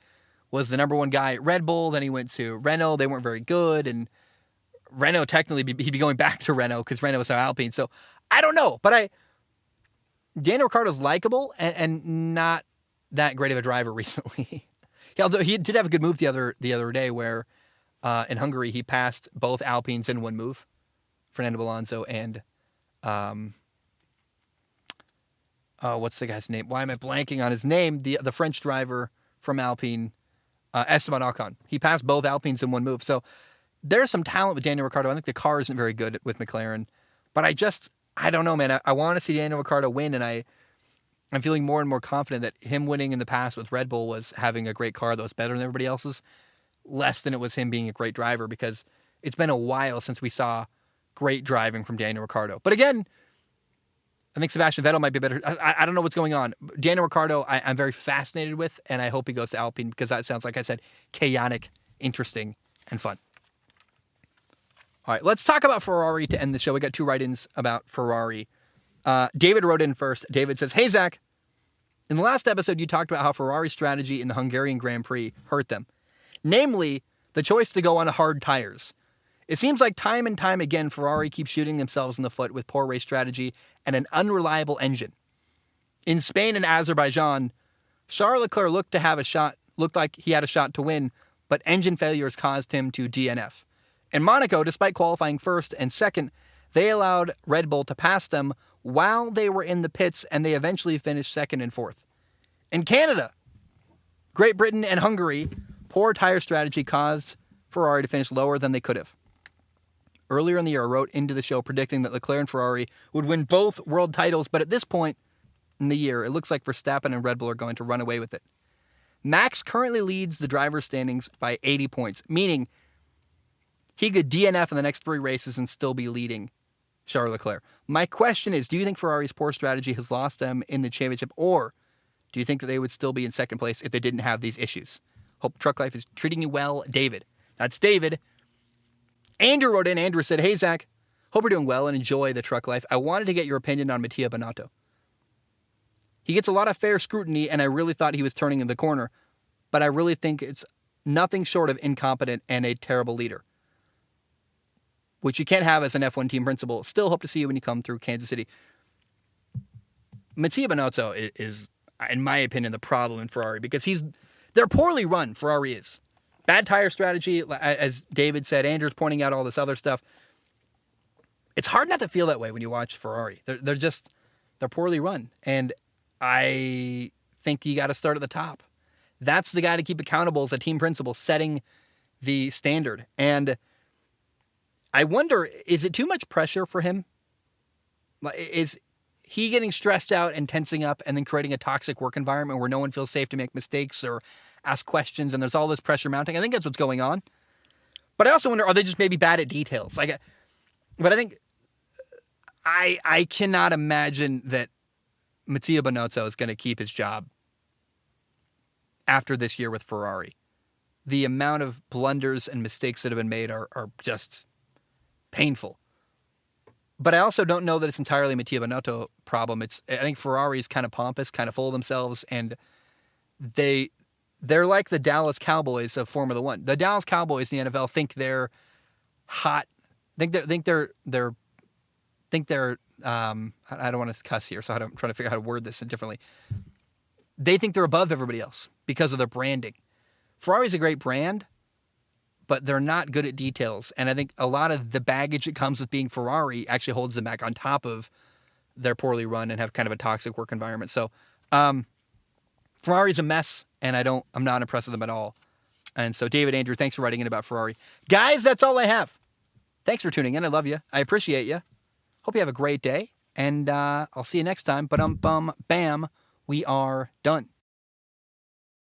was the number one guy at Red Bull, then he went to Renault. They weren't very good, and Renault technically, he'd be going back to Renault because Renault was now Alpine. So I don't know, but Daniel Ricciardo's likable and not that great of a driver recently. Although he did have a good move the other day where in Hungary he passed both Alpines in one move, Fernando Alonso and what's the guy's name? Why am I blanking on his name? The French driver from Alpine, Esteban Ocon. He passed both Alpines in one move. So there's some talent with Daniel Ricciardo. I think the car isn't very good with McLaren, but I don't know, man. I want to see Daniel Ricciardo win, and I'm feeling more and more confident that him winning in the past with Red Bull was having a great car that was better than everybody else's, less than it was him being a great driver, because it's been a while since we saw great driving from Daniel Ricciardo. But again, I think Sebastian Vettel might be better. I don't know what's going on. Daniel Ricciardo, I'm very fascinated with, and I hope he goes to Alpine because that sounds, like I said, chaotic, interesting, and fun. All right, let's talk about Ferrari to end the show. We got 2 write-ins about Ferrari. David wrote in first. David says, hey, Zach, in the last episode, you talked about how Ferrari's strategy in the Hungarian Grand Prix hurt them. Namely, the choice to go on hard tires. It seems like time and time again, Ferrari keeps shooting themselves in the foot with poor race strategy and an unreliable engine. In Spain and Azerbaijan, Charles Leclerc looked like he had a shot to win, but engine failures caused him to DNF. In Monaco, despite qualifying first and second, they allowed Red Bull to pass them while they were in the pits, and they eventually finished second and fourth. In Canada, Great Britain, and Hungary, poor tire strategy caused Ferrari to finish lower than they could have. Earlier in the year, I wrote into the show predicting that Leclerc and Ferrari would win both world titles, but at this point, in the year, it looks like Verstappen and Red Bull are going to run away with it. Max currently leads the driver's standings by 80 points, meaning he could DNF in the next 3 races and still be leading Charles Leclerc. My question is, do you think Ferrari's poor strategy has lost them in the championship, or do you think that they would still be in second place if they didn't have these issues? Hope Truck Life is treating you well, David. That's David. Andrew wrote in. Andrew said, hey, Zach, hope you're doing well and enjoy the Truck Life. I wanted to get your opinion on Mattia Binotto. He gets a lot of fair scrutiny, and I really thought he was turning in the corner, but I really think it's nothing short of incompetent and a terrible leader, which you can't have as an F1 team principal. Still hope to see you when you come through Kansas City. Mattia Binotto is, in my opinion, the problem in Ferrari because they're poorly run. Ferrari is. Bad tire strategy, as David said. Andrew's pointing out all this other stuff. It's hard not to feel that way when you watch Ferrari. They're poorly run. And I think you got to start at the top. That's the guy to keep accountable as a team principal, setting the standard. And I wonder, is it too much pressure for him? Is he getting stressed out and tensing up and then creating a toxic work environment where no one feels safe to make mistakes or ask questions and there's all this pressure mounting? I think that's what's going on. But I also wonder, are they just maybe bad at details? But I think I cannot imagine that Mattia Binotto is going to keep his job after this year with Ferrari. The amount of blunders and mistakes that have been made are just painful. But I also don't know that it's entirely Mattia Binotto problem. I think Ferrari's kind of pompous, kind of full of themselves, and they're like the Dallas Cowboys of Formula One. The Dallas Cowboys in the NFL think they're hot. I don't want to cuss here, so I'm trying to figure out how to word this differently. They think they're above everybody else because of their branding. Ferrari's a great brand, but they're not good at details. And I think a lot of the baggage that comes with being Ferrari actually holds them back on top of their poorly run and have kind of a toxic work environment. So Ferrari's a mess, and I'm not impressed with them at all. And so David, Andrew, thanks for writing in about Ferrari. Guys, that's all I have. Thanks for tuning in. I love you. I appreciate you. Hope you have a great day, and I'll see you next time. But bam, we are done.